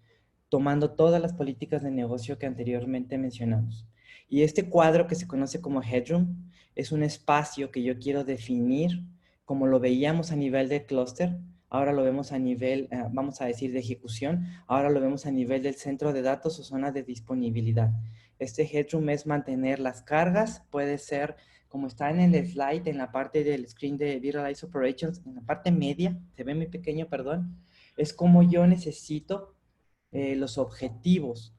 tomando todas las políticas de negocio que anteriormente mencionamos. Y este cuadro que se conoce como headroom es un espacio que yo quiero definir como lo veíamos a nivel de clúster, ahora lo vemos a nivel, vamos a decir, de ejecución, ahora lo vemos a nivel del centro de datos o zona de disponibilidad. Este headroom es mantener las cargas, puede ser, como está en el slide, en la parte del screen de Virtualized Operations, en la parte media, se ve muy pequeño, perdón, es como yo necesito los objetivos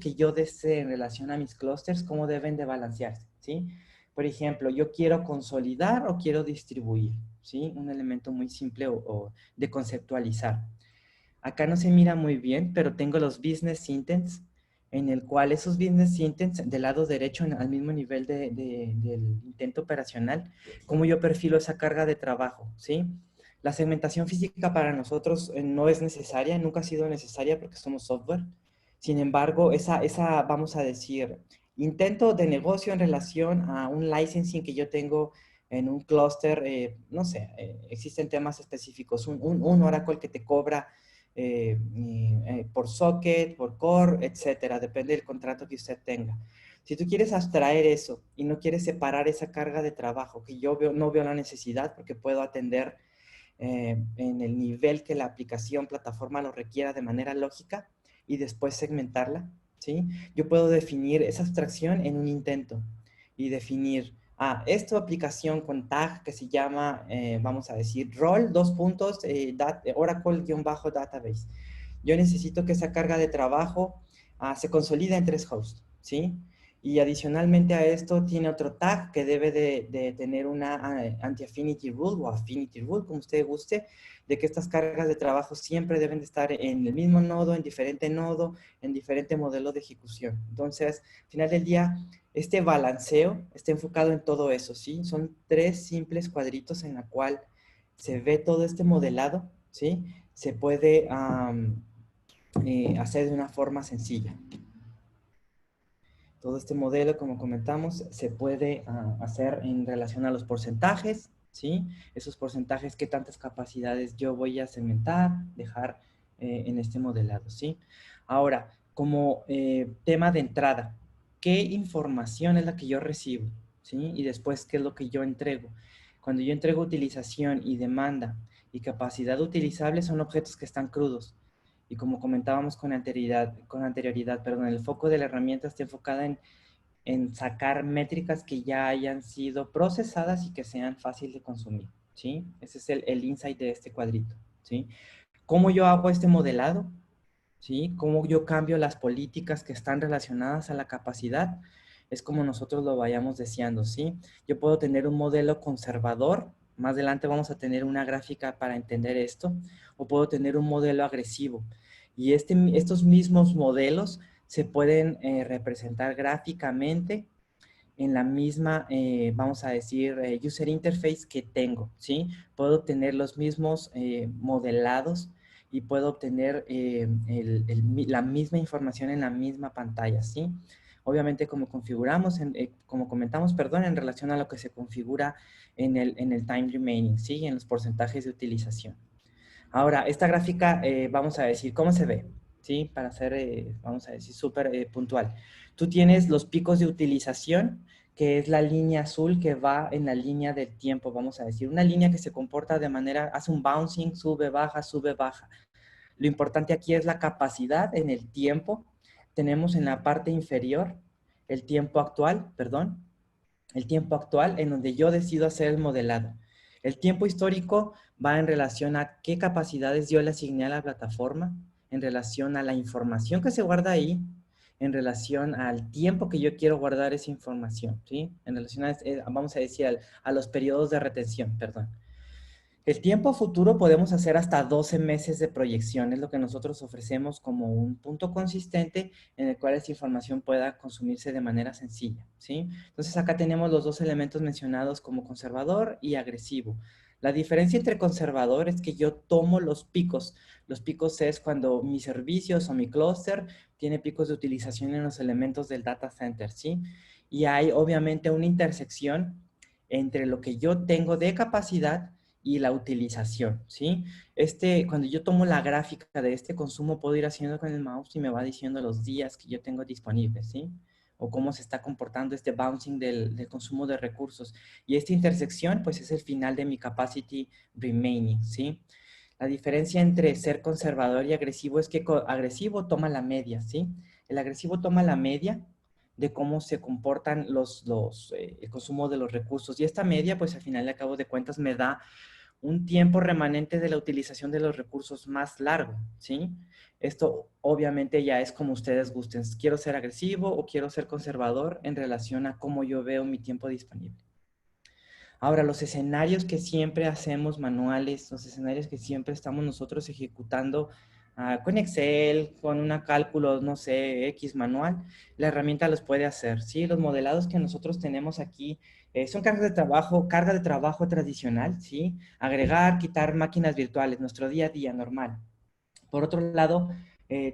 que yo desee en relación a mis clústeres, cómo deben de balancearse, ¿sí? Por ejemplo, yo quiero consolidar o quiero distribuir, ¿sí? Un elemento muy simple o de conceptualizar. Acá no se mira muy bien, pero tengo los business intents, en el cual esos business intents del lado derecho al mismo nivel del intento operacional, cómo yo perfilo esa carga de trabajo, ¿sí? La segmentación física para nosotros no es necesaria, nunca ha sido necesaria porque somos software. Sin embargo, esa vamos a decir, intento de negocio en relación a un licensing que yo tengo en un clúster, no sé, existen temas específicos, un Oracle que te cobra por socket, por core, etcétera, depende del contrato que usted tenga. Si tú quieres abstraer eso y no quieres separar esa carga de trabajo, que yo no veo la necesidad porque puedo atender en el nivel que la aplicación, plataforma lo requiera de manera lógica y después segmentarla, ¿sí? Yo puedo definir esa abstracción en un intento y definir, esta aplicación con tag que se llama, vamos a decir, role, Oracle-database. Yo necesito que esa carga de trabajo se consolide en 3 hosts, ¿sí? Y adicionalmente a esto tiene otro tag que debe de tener una anti-affinity rule o affinity rule, como usted guste, de que estas cargas de trabajo siempre deben de estar en el mismo nodo, en diferente modelo de ejecución. Entonces, al final del día, este balanceo está enfocado en todo eso, ¿sí? Son 3 simples cuadritos en la cual se ve todo este modelado, ¿sí? Se puede hacer de una forma sencilla. Todo este modelo, como comentamos, se puede hacer en relación a los porcentajes, ¿sí? Esos porcentajes, qué tantas capacidades yo voy a segmentar, dejar en este modelado, ¿sí? Ahora, como tema de entrada, ¿qué información es la que yo recibo? ¿Sí? Y después, ¿qué es lo que yo entrego? Cuando yo entrego utilización y demanda y capacidad utilizable son objetos que están crudos. Y como comentábamos con anterioridad, perdón, el foco de la herramienta está enfocada en sacar métricas que ya hayan sido procesadas y que sean fáciles de consumir, ¿sí? Ese es el insight de este cuadrito, ¿sí? ¿Cómo yo hago este modelado? ¿Sí? ¿Cómo yo cambio las políticas que están relacionadas a la capacidad? Es como nosotros lo vayamos deseando, ¿sí? Yo puedo tener un modelo conservador, más adelante vamos a tener una gráfica para entender esto, o puedo tener un modelo agresivo. Y estos mismos modelos se pueden representar gráficamente en la misma, vamos a decir, user interface que tengo, ¿sí? Puedo obtener los mismos modelados y puedo obtener la misma información en la misma pantalla, ¿sí? Obviamente, como configuramos, como comentamos, perdón, en relación a lo que se configura en el time remaining, ¿sí? En los porcentajes de utilización. Ahora, esta gráfica, vamos a decir, ¿cómo se ve? ¿Sí? Para ser, vamos a decir, súper puntual. Tú tienes los picos de utilización, que es la línea azul que va en la línea del tiempo, vamos a decir. Una línea que se comporta de manera, hace un bouncing, sube, baja, sube, baja. Lo importante aquí es la capacidad en el tiempo. Tenemos en la parte inferior el tiempo actual, perdón, el tiempo actual en donde yo decido hacer el modelado. El tiempo histórico va en relación a qué capacidades yo le asigné a la plataforma, en relación a la información que se guarda ahí, en relación al tiempo que yo quiero guardar esa información, ¿sí? En relación a, vamos a decir, a los periodos de retención, perdón. El tiempo futuro podemos hacer hasta 12 meses de proyección, es lo que nosotros ofrecemos como un punto consistente en el cual esa información pueda consumirse de manera sencilla, ¿sí? Entonces acá tenemos los 2 elementos mencionados como conservador y agresivo. La diferencia entre conservador es que yo tomo los picos. Los picos es cuando mis servicios o mi clúster tiene picos de utilización en los elementos del data center, ¿sí? Y hay obviamente una intersección entre lo que yo tengo de capacidad y la utilización, ¿sí? Cuando yo tomo la gráfica de este consumo, puedo ir haciendo con el mouse y me va diciendo los días que yo tengo disponibles, ¿sí? O cómo se está comportando este bouncing del consumo de recursos. Y esta intersección, pues, es el final de mi capacity remaining, ¿sí? La diferencia entre ser conservador y agresivo es que agresivo toma la media, ¿sí? El agresivo toma la media de cómo se comportan el consumo de los recursos. Y esta media, pues, al final, al cabo de cuentas, me da un tiempo remanente de la utilización de los recursos más largo, ¿sí? Esto obviamente ya es como ustedes gusten. ¿Quiero ser agresivo o quiero ser conservador en relación a cómo yo veo mi tiempo disponible? Ahora, los escenarios que siempre hacemos manuales, los escenarios que siempre estamos nosotros ejecutando con Excel, con una cálculo, no sé, X manual, la herramienta los puede hacer, ¿sí? Los modelados que nosotros tenemos aquí son carga de trabajo tradicional, ¿sí? Agregar, quitar máquinas virtuales, nuestro día a día normal. Por otro lado,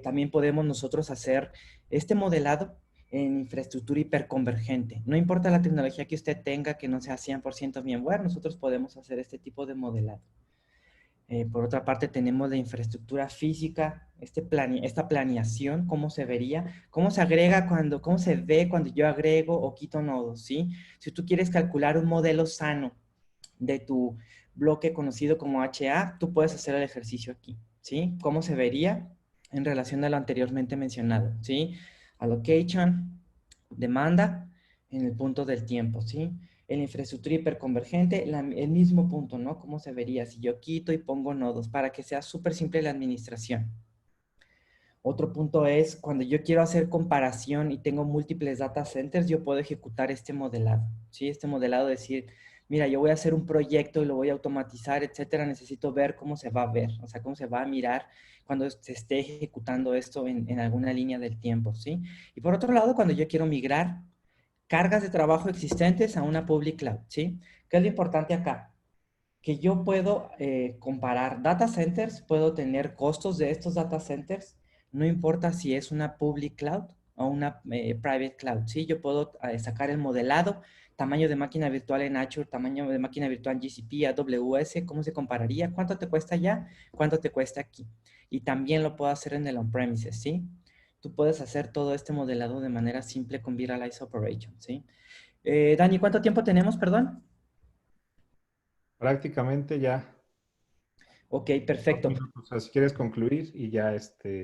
también podemos nosotros hacer este modelado en infraestructura hiperconvergente. No importa la tecnología que usted tenga, que no sea 100% VMware, nosotros podemos hacer este tipo de modelado. Por otra parte, tenemos la infraestructura física, esta planeación, cómo se vería, cómo se agrega cómo se ve cuando yo agrego o quito nodos, ¿sí? Si tú quieres calcular un modelo sano de tu bloque conocido como HA, tú puedes hacer el ejercicio aquí, ¿sí? ¿Cómo se vería en relación a lo anteriormente mencionado, ¿sí? Allocation, demanda, en el punto del tiempo, ¿sí? En la infraestructura hiperconvergente, el mismo punto, ¿no? ¿Cómo se vería si yo quito y pongo nodos para que sea súper simple la administración? Otro punto es cuando yo quiero hacer comparación y tengo múltiples data centers, yo puedo ejecutar este modelado, ¿sí? Este modelado decir, mira, yo voy a hacer un proyecto y lo voy a automatizar, etcétera. Necesito ver cómo se va a ver, o sea, cómo se va a mirar cuando se esté ejecutando esto en alguna línea del tiempo, ¿sí? Y por otro lado, cuando yo quiero migrar cargas de trabajo existentes a una public cloud, ¿sí? ¿Qué es lo importante acá? Que yo puedo comparar data centers, puedo tener costos de estos data centers, no importa si es una public cloud o una private cloud, ¿sí? Yo puedo sacar el modelado, tamaño de máquina virtual en Azure, tamaño de máquina virtual en GCP, AWS, ¿cómo se compararía? ¿Cuánto te cuesta allá? ¿Cuánto te cuesta aquí? Y también lo puedo hacer en el on-premises, ¿sí? Tú puedes hacer todo este modelado de manera simple con Virtualized Operations, ¿sí? Dani, ¿cuánto tiempo tenemos, perdón? Prácticamente ya Ok, 2 perfecto. minutos. O sea, si quieres concluir y ya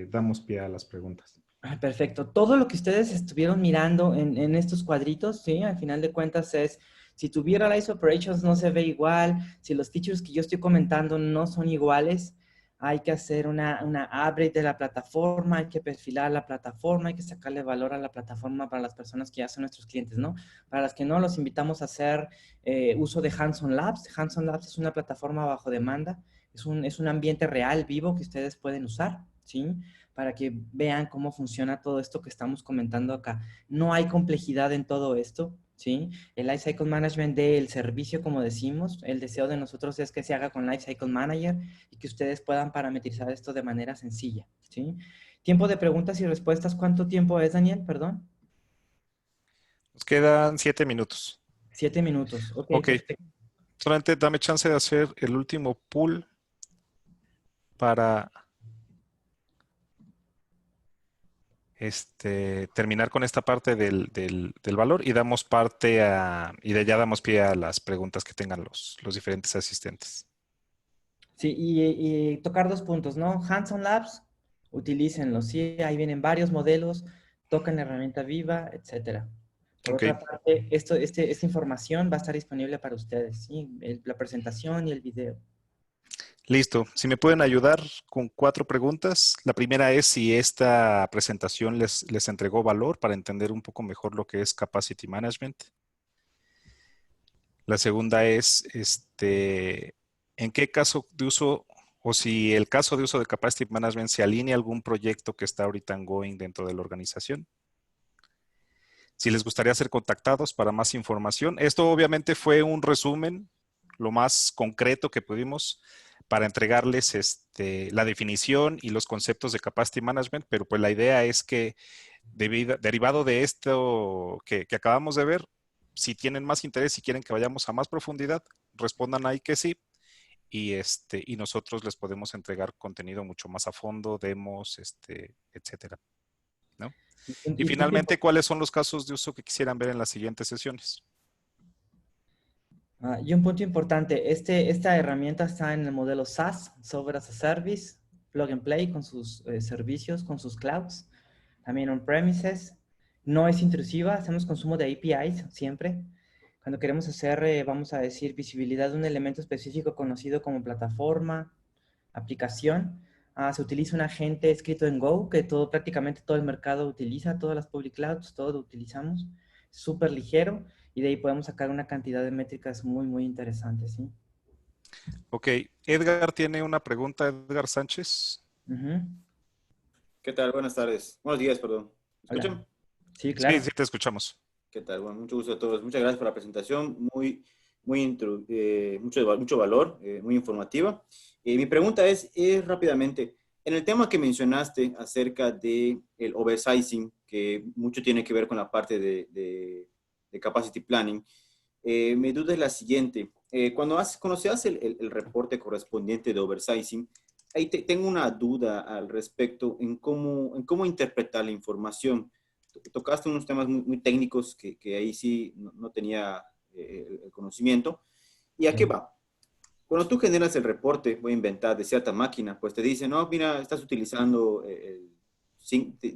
damos pie a las preguntas. Perfecto. Todo lo que ustedes estuvieron mirando en estos cuadritos, ¿sí? Al final de cuentas es, si tuviera Live Operations no se ve igual, si los features que yo estoy comentando no son iguales, hay que hacer una upgrade de la plataforma, hay que perfilar la plataforma, hay que sacarle valor a la plataforma para las personas que ya son nuestros clientes, ¿no? Para las que no, los invitamos a hacer uso de Hands-on Labs. Hands-on Labs es una plataforma bajo demanda, es un ambiente real, vivo, que ustedes pueden usar, ¿sí? Para que vean cómo funciona todo esto que estamos comentando acá. No hay complejidad en todo esto, ¿sí? El Lifecycle Management del servicio, como decimos, el deseo de nosotros es que se haga con Lifecycle Manager y que ustedes puedan parametrizar esto de manera sencilla, ¿sí? Tiempo de preguntas y respuestas, ¿cuánto tiempo es, Daniel? Perdón. Nos quedan 7 minutos. 7 minutos. Ok, Ok, perfecto. solamente dame chance de hacer el último pull para terminar con esta parte del valor y damos ya damos pie a las preguntas que tengan los diferentes asistentes. Sí, y tocar 2 puntos, ¿no? Hands-on Labs, utilícenlo, ¿sí? Ahí vienen varios modelos, tocan la herramienta viva, etcétera. Por Ok, otra parte, esta información va a estar disponible para ustedes, ¿sí? La presentación y el video. listo. Si me pueden ayudar con 4 preguntas. La primera es si esta presentación les entregó valor para entender un poco mejor lo que es Capacity Management. La segunda es, ¿en qué caso de uso o si el caso de uso de Capacity Management se alinea a algún proyecto que está ahorita ongoing dentro de la organización? Si les gustaría ser contactados para más información. Esto obviamente fue un resumen, lo más concreto que pudimos para entregarles la definición y los conceptos de Capacity Management, pero pues la idea es que derivado de esto que acabamos de ver, si tienen más interés y quieren que vayamos a más profundidad, respondan ahí que sí y nosotros les podemos entregar contenido mucho más a fondo, demos, etcétera, ¿no? Y Y punto finalmente, ¿cuáles son los casos de uso que quisieran ver en las siguientes sesiones? Y un punto importante, esta herramienta está en el modelo SaaS, Software as a Service, Plug and Play con sus servicios, con sus clouds, también on-premises. No es intrusiva, hacemos consumo de APIs siempre. Cuando queremos hacer, vamos a decir, visibilidad de un elemento específico conocido como plataforma, aplicación, se utiliza un agente escrito en Go, que prácticamente todo el mercado utiliza, todas las public clouds, todo lo utilizamos, súper ligero, y de ahí podemos sacar una cantidad de métricas muy, muy interesantes, ¿sí? Ok, Edgar tiene una pregunta, Edgar Sánchez. Ujú. ¿Qué tal? Buenas tardes. Buenos días, perdón. ¿Me Hola. escuchan? Sí, claro. Sí, te escuchamos. ¿Qué tal? Bueno, mucho gusto a todos. Muchas gracias por la presentación. Mucho valor, muy informativa. Mi pregunta es rápidamente, en el tema que mencionaste acerca de el oversizing, que mucho tiene que ver con la parte de capacity planning, mi duda es la siguiente. Cuando se hace el reporte correspondiente de oversizing, ahí tengo una duda al respecto en cómo interpretar la información. Tocaste unos temas muy técnicos que ahí sí no tenía el conocimiento. ¿Y a qué va? Cuando tú generas el reporte, voy a inventar, de cierta máquina, pues te dice, no, mira, estás utilizando,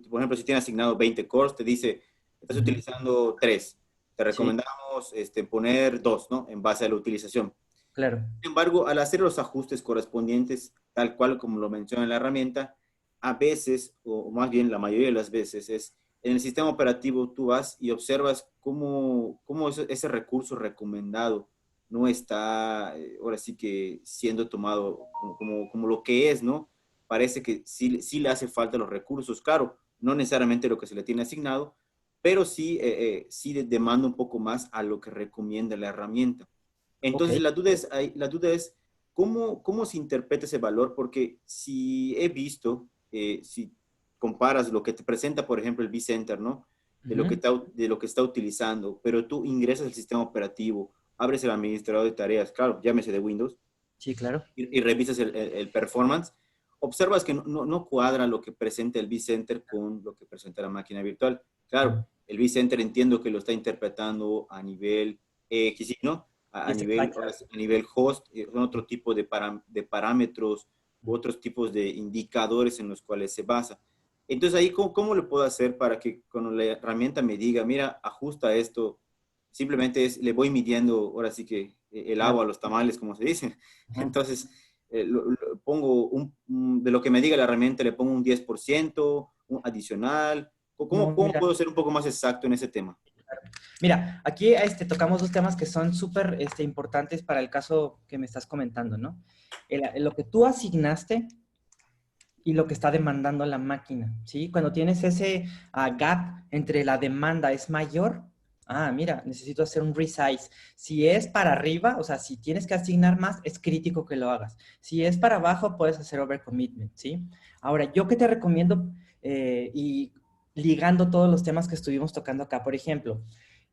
por ejemplo, si tienes asignado 20 cores, te dice, estás utilizando 3. Te Sí, recomendamos poner 2, ¿no? En base a la utilización. claro. Sin embargo, al hacer los ajustes correspondientes, tal cual como lo menciona la herramienta, a veces, o más bien la mayoría de las veces, es en el sistema operativo tú vas y observas cómo ese recurso recomendado no está, ahora sí que siendo tomado como lo que es, ¿no? Parece que sí le hace falta los recursos, claro, no necesariamente lo que se le tiene asignado, pero sí demanda un poco más a lo que recomienda la herramienta. Ok, Entonces, la duda es ¿cómo se interpreta ese valor? Porque si he visto, si comparas lo que te presenta, por ejemplo, el vCenter, ¿no? ujú. De lo que está utilizando, pero tú ingresas al sistema operativo, abres el administrador de tareas, claro, llámese de Windows, Sí, claro. y revisas el performance, observas que no cuadra lo que presenta el vCenter con lo que presenta la máquina virtual. Ujú. Claro, el vCenter entiendo que lo está interpretando a nivel X, ¿no? Y A es nivel, exacto. a nivel host, son otro tipo de parámetros u otros tipos de indicadores en los cuales se basa. Entonces ahí, ¿cómo le puedo hacer para que cuando la herramienta me diga, mira, ajusta esto, simplemente le voy midiendo, ahora sí que el Claro. agua a los tamales, como se dice. Ujú. Entonces, pongo de lo que me diga la herramienta, le pongo un 10%, un adicional. No, ¿Cómo mira. puedo ser un poco más exacto en ese tema? Mira, aquí tocamos dos temas que son súper importantes para el caso que me estás comentando, ¿no? Lo que tú asignaste y lo que está demandando la máquina, ¿sí? Cuando tienes ese gap entre la demanda es mayor, mira, necesito hacer un resize. Si es para arriba, o sea, si tienes que asignar más, es crítico que lo hagas. Si es para abajo, puedes hacer overcommitment, ¿sí? Ahora, yo que te recomiendo, y ligando todos los temas que estuvimos tocando acá, por ejemplo,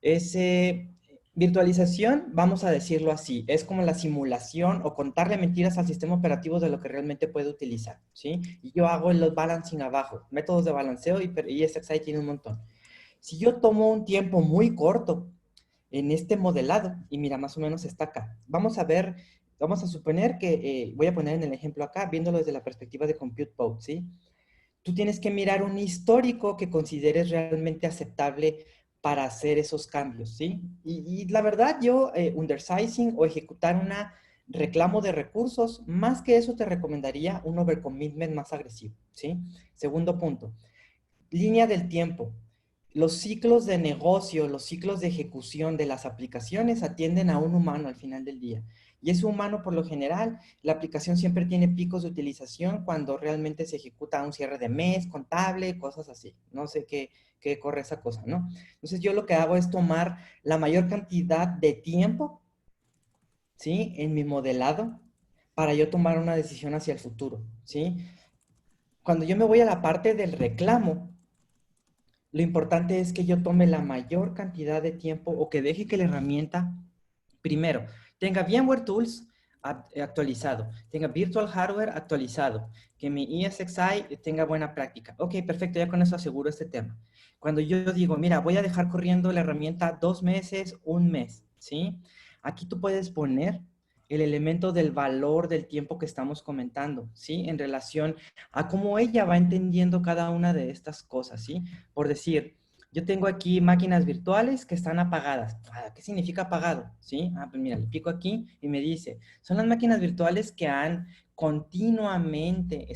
ese virtualización, vamos a decirlo así, es como la simulación o contarle mentiras al sistema operativo de lo que realmente puede utilizar, ¿sí? Y yo hago el load balancing abajo, métodos de balanceo y SXI tiene un montón. Si yo tomo un tiempo muy corto en este modelado, y mira, más o menos está acá, vamos a ver, vamos a suponer que, voy a poner en el ejemplo acá, viéndolo desde la perspectiva de Compute Power, ¿sí? Tú tienes que mirar un histórico que consideres realmente aceptable para hacer esos cambios, ¿sí? Y la verdad, yo, undersizing o ejecutar una reclamo de recursos, más que eso te recomendaría un overcommitment más agresivo, ¿sí? Segundo punto, línea del tiempo. Los ciclos de negocio, los ciclos de ejecución de las aplicaciones atienden a un humano al final del día. Y ese humano, por lo general, la aplicación siempre tiene picos de utilización cuando realmente se ejecuta un cierre de mes, contable, cosas así. No sé qué corre esa cosa, ¿no? Entonces yo lo que hago es tomar la mayor cantidad de tiempo, ¿sí? En mi modelado para yo tomar una decisión hacia el futuro, ¿sí? Cuando yo me voy a la parte del reclamo, lo importante es que yo tome la mayor cantidad de tiempo o que deje que la herramienta, primero, tenga VMware Tools actualizado, tenga Virtual Hardware actualizado, que mi ESXi tenga buena práctica. Ok, perfecto, ya con eso aseguro este tema. Cuando yo digo, mira, voy a dejar corriendo la herramienta 2 meses, 1 mes, ¿sí? Aquí tú puedes poner el elemento del valor del tiempo que estamos comentando, ¿sí? En relación a cómo ella va entendiendo cada una de estas cosas, ¿sí? Por decir, Yo tengo aquí máquinas virtuales que están apagadas. ¿Qué significa apagado? ¿Sí? Pues mira, le pico aquí y me dice, son las máquinas virtuales que han continuamente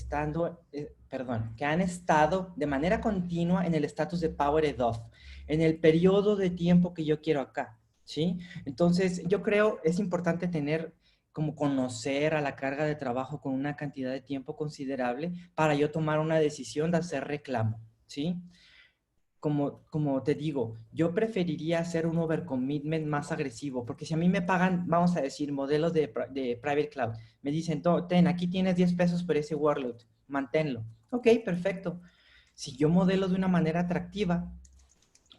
que han estado de manera continua en el estatus de powered off, en el periodo de tiempo que yo quiero acá, ¿sí? Entonces, yo creo es importante tener como conocer a la carga de trabajo con una cantidad de tiempo considerable para yo tomar una decisión de hacer reclamo, ¿sí? Como te digo, yo preferiría hacer un overcommitment más agresivo, porque si a mí me pagan, vamos a decir, modelos de private cloud, me dicen, ten, aquí tienes 10 pesos por ese workload, manténlo. Ok, perfecto. Si yo modelo de una manera atractiva,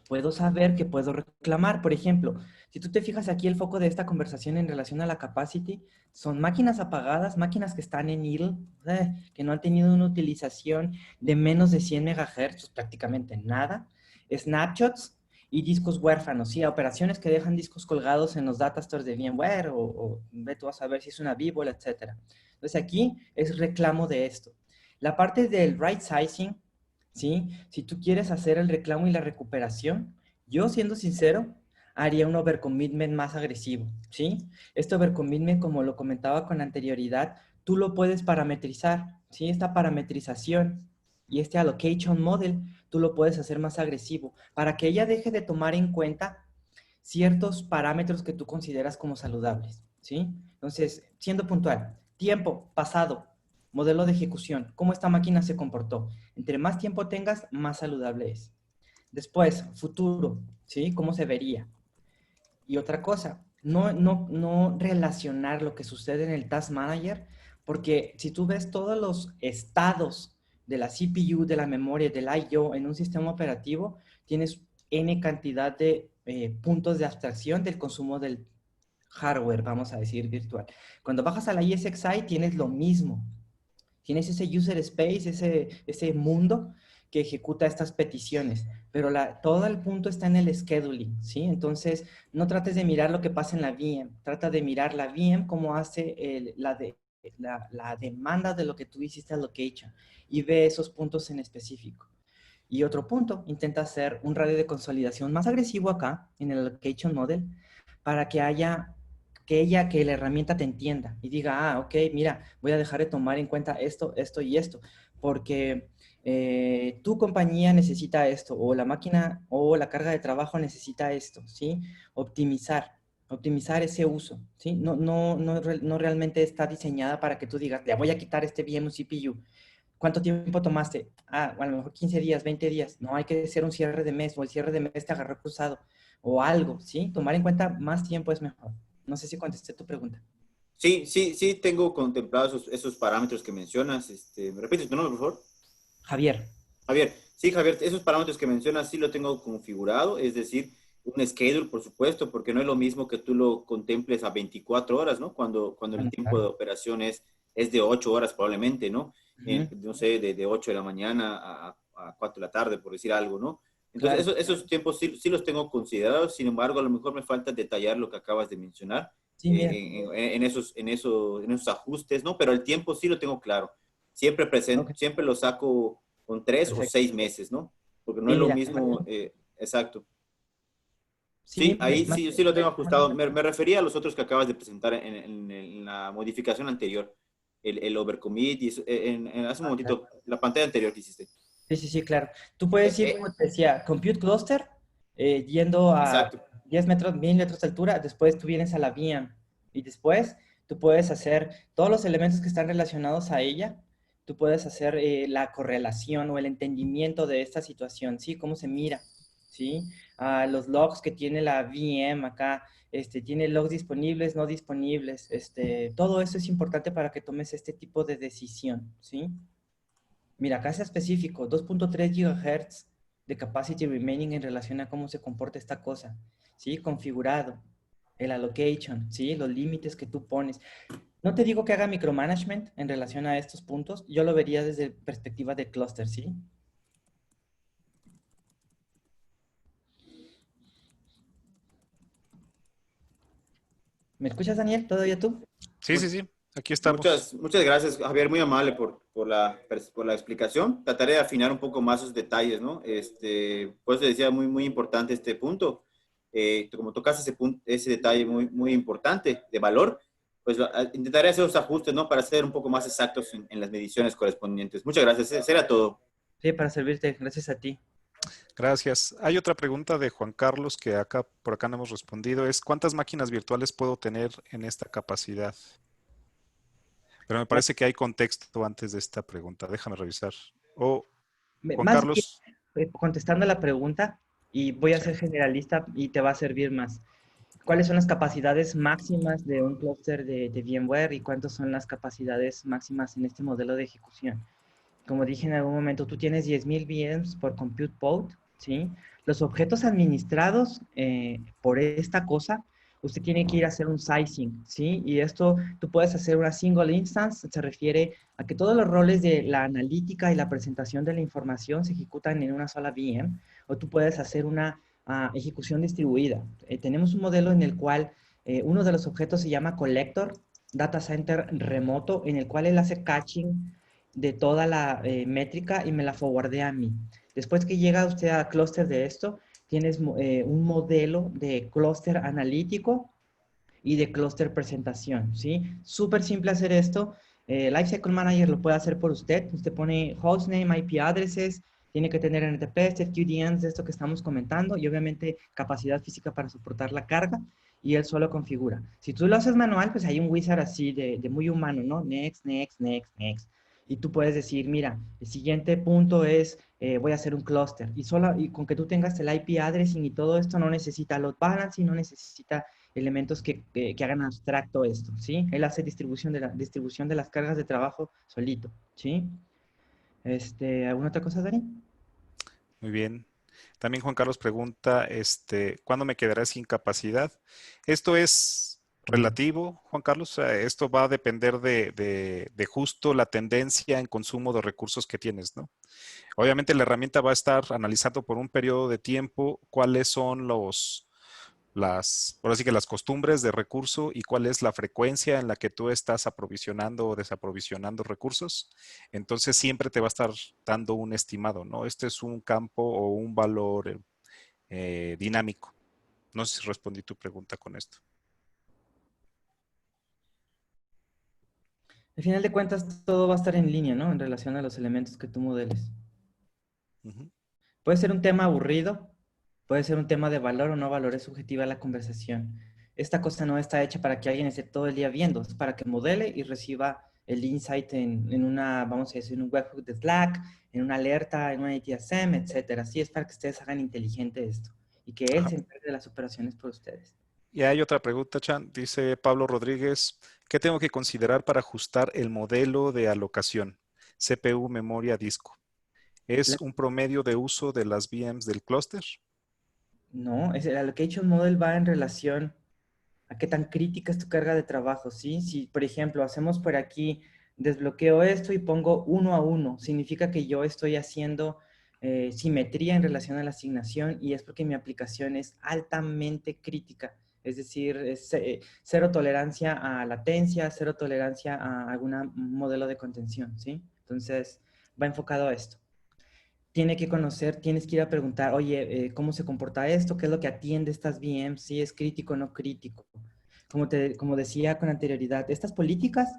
puedo saber que puedo reclamar. Por ejemplo, si tú te fijas aquí, el foco de esta conversación en relación a la capacity son máquinas apagadas, máquinas que están en idle, que no han tenido una utilización de menos de 100 MHz, pues prácticamente nada, snapshots y discos huérfanos, sí, operaciones que dejan discos colgados en los data stores de VMware o ve tú a saber si es una Vibol, etc. Entonces aquí es reclamo de esto. La parte del right sizing, ¿sí? Si tú quieres hacer el reclamo y la recuperación, yo siendo sincero, haría un overcommitment más agresivo, ¿sí? Este overcommitment, como lo comentaba con anterioridad, tú lo puedes parametrizar, ¿sí? Esta parametrización y este allocation model, tú lo puedes hacer más agresivo para que ella deje de tomar en cuenta ciertos parámetros que tú consideras como saludables, ¿sí? Entonces, siendo puntual, tiempo, pasado, modelo de ejecución, cómo esta máquina se comportó. Entre más tiempo tengas, más saludable es. Después, futuro, ¿sí? ¿Cómo se vería? Y otra cosa, no relacionar lo que sucede en el Task Manager, porque si tú ves todos los estados de la CPU, de la memoria, del I/O en un sistema operativo, tienes N cantidad de puntos de abstracción del consumo del hardware, vamos a decir, virtual. Cuando bajas a la ESXi tienes lo mismo. Tienes ese user space, ese mundo que ejecuta estas peticiones, pero todo el punto está en el scheduling, ¿sí? Entonces, no trates de mirar lo que pasa en la VM, trata de mirar la VM cómo hace la demanda de lo que tú hiciste allocation y ve esos puntos en específico. Y otro punto, intenta hacer un radio de consolidación más agresivo acá, en el allocation model, para que que la herramienta te entienda y diga, ok, mira, voy a dejar de tomar en cuenta esto, esto y esto, porque tu compañía necesita esto, o la máquina o la carga de trabajo necesita esto, ¿sí? Optimizar ese uso, ¿sí? No realmente está diseñada para que tú digas, le voy a quitar este VM CPU. ¿Cuánto tiempo tomaste? A lo mejor 15 días, 20 días. No hay que hacer un cierre de mes o el cierre de mes te agarró cruzado o algo, ¿sí? Tomar en cuenta más tiempo es mejor. No sé si contesté tu pregunta. Sí, sí, sí, tengo contemplados esos parámetros que mencionas. ¿Me repites tu nombre, por favor? Javier. Javier, sí, Javier, esos parámetros que mencionas sí lo tengo configurado, es decir, un schedule, por supuesto, porque no es lo mismo que tú lo contemples a 24 horas, ¿no? Cuando el Bueno, tiempo de claro. operación es de 8 horas probablemente, ¿no? Ujú, No sé, de 8 de la mañana a 4 de la tarde, por decir algo, ¿no? Entonces, claro. esos tiempos sí, sí los tengo considerados, sin embargo, a lo mejor me falta detallar lo que acabas de mencionar Sí, mira. en esos ajustes, ¿no? Pero el tiempo sí lo tengo claro. Siempre Ok, siempre lo saco con 3 o 6 perfecto. meses, ¿no? Porque no Sí, es lo mira. mismo, exacto. Sí, Sí, ahí sí, sí lo tengo ajustado. Me refería a los otros que acabas de presentar en la modificación anterior, el overcommit, y hace un claro. momentito, la pantalla anterior que hiciste. Sí, sí, sí, claro. Tú Eh, puedes ir, eh, como te decía, compute cluster, yendo a exacto. 10 metros, 1000 metros de altura, después tú vienes a la VM y después tú puedes hacer todos los elementos que están relacionados a ella, tú puedes hacer la correlación o el entendimiento de esta situación, ¿sí? Cómo se mira, ¿sí? Los logs que tiene la VM acá, tiene logs disponibles, no disponibles, todo eso es importante para que tomes este tipo de decisión, ¿sí? Mira, acá es específico, 2.3 GHz de capacity remaining en relación a cómo se comporta esta cosa, ¿sí? Configurado, el allocation, ¿sí? Los límites que tú pones. No te digo que haga micromanagement en relación a estos puntos, yo lo vería desde perspectiva de clúster, ¿sí? ¿Me escuchas, Daniel? ¿Todavía tú? Sí, sí, sí. Aquí estamos. Muchas gracias, Javier, muy amable por la explicación. Trataré de afinar un poco más esos detalles, ¿no? Pues decía muy importante este punto. Como tocaste ese detalle muy importante de valor, pues intentaré hacer los ajustes, ¿no? Para ser un poco más exactos en las mediciones correspondientes. Muchas gracias, eso era todo. Sí, para servirte. Gracias a ti. Gracias. Hay otra pregunta de Juan Carlos que por acá no hemos respondido. Es ¿cuántas máquinas virtuales puedo tener en esta capacidad? Pero me parece que hay contexto antes de esta pregunta. Déjame revisar. Juan Más bien, Carlos. contestando la pregunta, y voy a Sí. ser generalista y te va a servir más. ¿Cuáles son las capacidades máximas de un clúster de VMware y cuántas son las capacidades máximas en este modelo de ejecución? Como dije en algún momento, tú tienes 10,000 VMs por compute pod, ¿sí? Los objetos administrados por esta cosa, usted tiene que ir a hacer un sizing, ¿sí? Y esto, tú puedes hacer una single instance, se refiere a que todos los roles de la analítica y la presentación de la información se ejecutan en una sola VM, o tú puedes hacer una ejecución distribuida. Tenemos un modelo en el cual uno de los objetos se llama collector, data center remoto, en el cual él hace caching de toda la métrica y me la forwardea a mí. Después que llega usted a clúster de esto, tienes un modelo de clúster analítico y de clúster presentación, ¿sí? Súper simple hacer esto. Lifecycle Manager lo puede hacer por usted. Usted pone hostname, IP addresses, tiene que tener NTP, QDNs, de esto que estamos comentando, y obviamente capacidad física para soportar la carga, y él solo configura. Si tú lo haces manual, pues hay un wizard así de muy humano, ¿no? Next, next, next, next. Y tú puedes decir, mira, el siguiente punto es, voy a hacer un clúster. Y con que tú tengas el IP addressing y todo esto, no necesita load balancing, no necesita elementos que hagan abstracto esto, ¿sí? Él hace distribución de las cargas de trabajo solito, ¿sí? ¿Alguna otra cosa, Dani? Muy bien. También Juan Carlos pregunta, ¿cuándo me quedaré sin capacidad? Esto es relativo, Juan Carlos. O sea, esto va a depender de justo la tendencia en consumo de recursos que tienes, ¿no? Obviamente la herramienta va a estar analizando por un periodo de tiempo cuáles son ahora sí que las costumbres de recurso y cuál es la frecuencia en la que tú estás aprovisionando o desaprovisionando recursos. Entonces siempre te va a estar dando un estimado, ¿no? Este es un campo o un valor dinámico. No sé si respondí tu pregunta con esto. Al final de cuentas, todo va a estar en línea, ¿no? En relación a los elementos que tú modeles. Ujú. Puede ser un tema aburrido, puede ser un tema de valor o no valor, es subjetiva la conversación. Esta cosa no está hecha para que alguien esté todo el día viendo, es para que modele y reciba el insight en una, vamos a decir, en un webhook de Slack, en una alerta, en una ITSM, etcétera. Así es para que ustedes hagan inteligente esto y que él Ajá. se encargue de las operaciones por ustedes. Y hay otra pregunta, Chan. Dice Pablo Rodríguez, ¿qué tengo que considerar para ajustar el modelo de alocación? CPU, memoria, disco. ¿Es un promedio de uso de las VMs del clúster? No, el allocation model va en relación a qué tan crítica es tu carga de trabajo, ¿sí? Si, por ejemplo, hacemos por aquí, desbloqueo esto y pongo 1 a 1, significa que yo estoy haciendo simetría en relación a la asignación y es porque mi aplicación es altamente crítica. Es decir, es, cero tolerancia a latencia, cero tolerancia a algún modelo de contención, ¿sí? Entonces, va enfocado a esto. Tiene que conocer, tienes que ir a preguntar, oye, ¿cómo se comporta esto? ¿Qué es lo que atiende estas VMs? ¿Si es crítico o no crítico? Como decía con anterioridad, estas políticas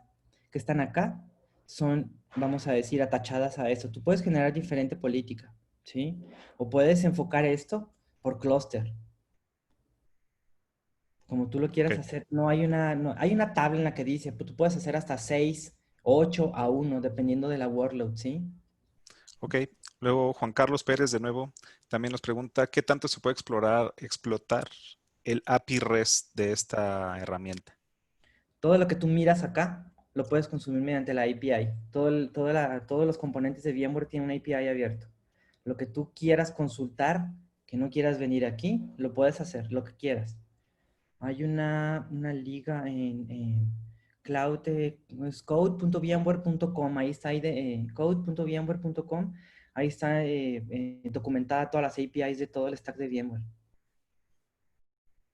que están acá son, vamos a decir, atachadas a esto. Tú puedes generar diferente política, ¿sí? O puedes enfocar esto por clúster, como tú lo quieras Ok, hacer. Hay una tabla en la que dice, pues, tú puedes hacer hasta 6, 8 a 1, dependiendo de la workload, ¿sí? ok. Luego Juan Carlos Pérez de nuevo también nos pregunta, ¿qué tanto se puede explotar el API REST de esta herramienta? Todo lo que tú miras acá lo puedes consumir mediante la API. Todos los componentes de VMware tienen una API abierto. Lo que tú quieras consultar, que no quieras venir aquí, lo puedes hacer, lo que quieras. Hay una liga en cloud, es code.vmware.com, ahí está, code.vmware.com, ahí está documentada todas las APIs de todo el stack de VMware.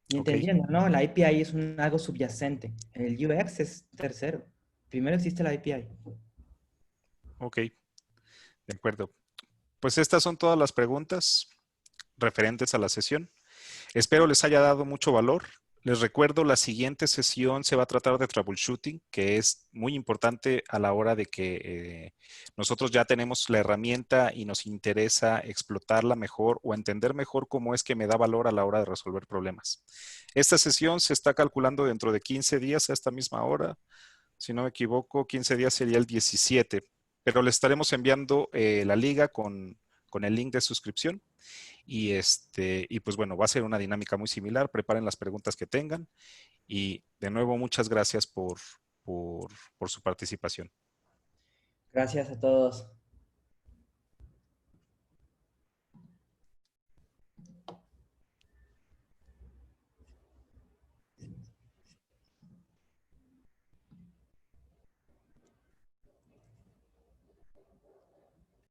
Y Ok, entendiendo, ¿no? La API es algo subyacente. El UX es tercero. Primero existe la API. Ok, de acuerdo. Pues estas son todas las preguntas referentes a la sesión. Espero les haya dado mucho valor. Les recuerdo, la siguiente sesión se va a tratar de troubleshooting, que es muy importante a la hora de que nosotros ya tenemos la herramienta y nos interesa explotarla mejor o entender mejor cómo es que me da valor a la hora de resolver problemas. Esta sesión se está calculando dentro de 15 días a esta misma hora. Si no me equivoco, 15 días sería el 17, pero le estaremos enviando la liga con el link de suscripción. Y pues bueno, va a ser una dinámica muy similar. Preparen las preguntas que tengan. Y de nuevo, muchas gracias por su participación. Gracias a todos.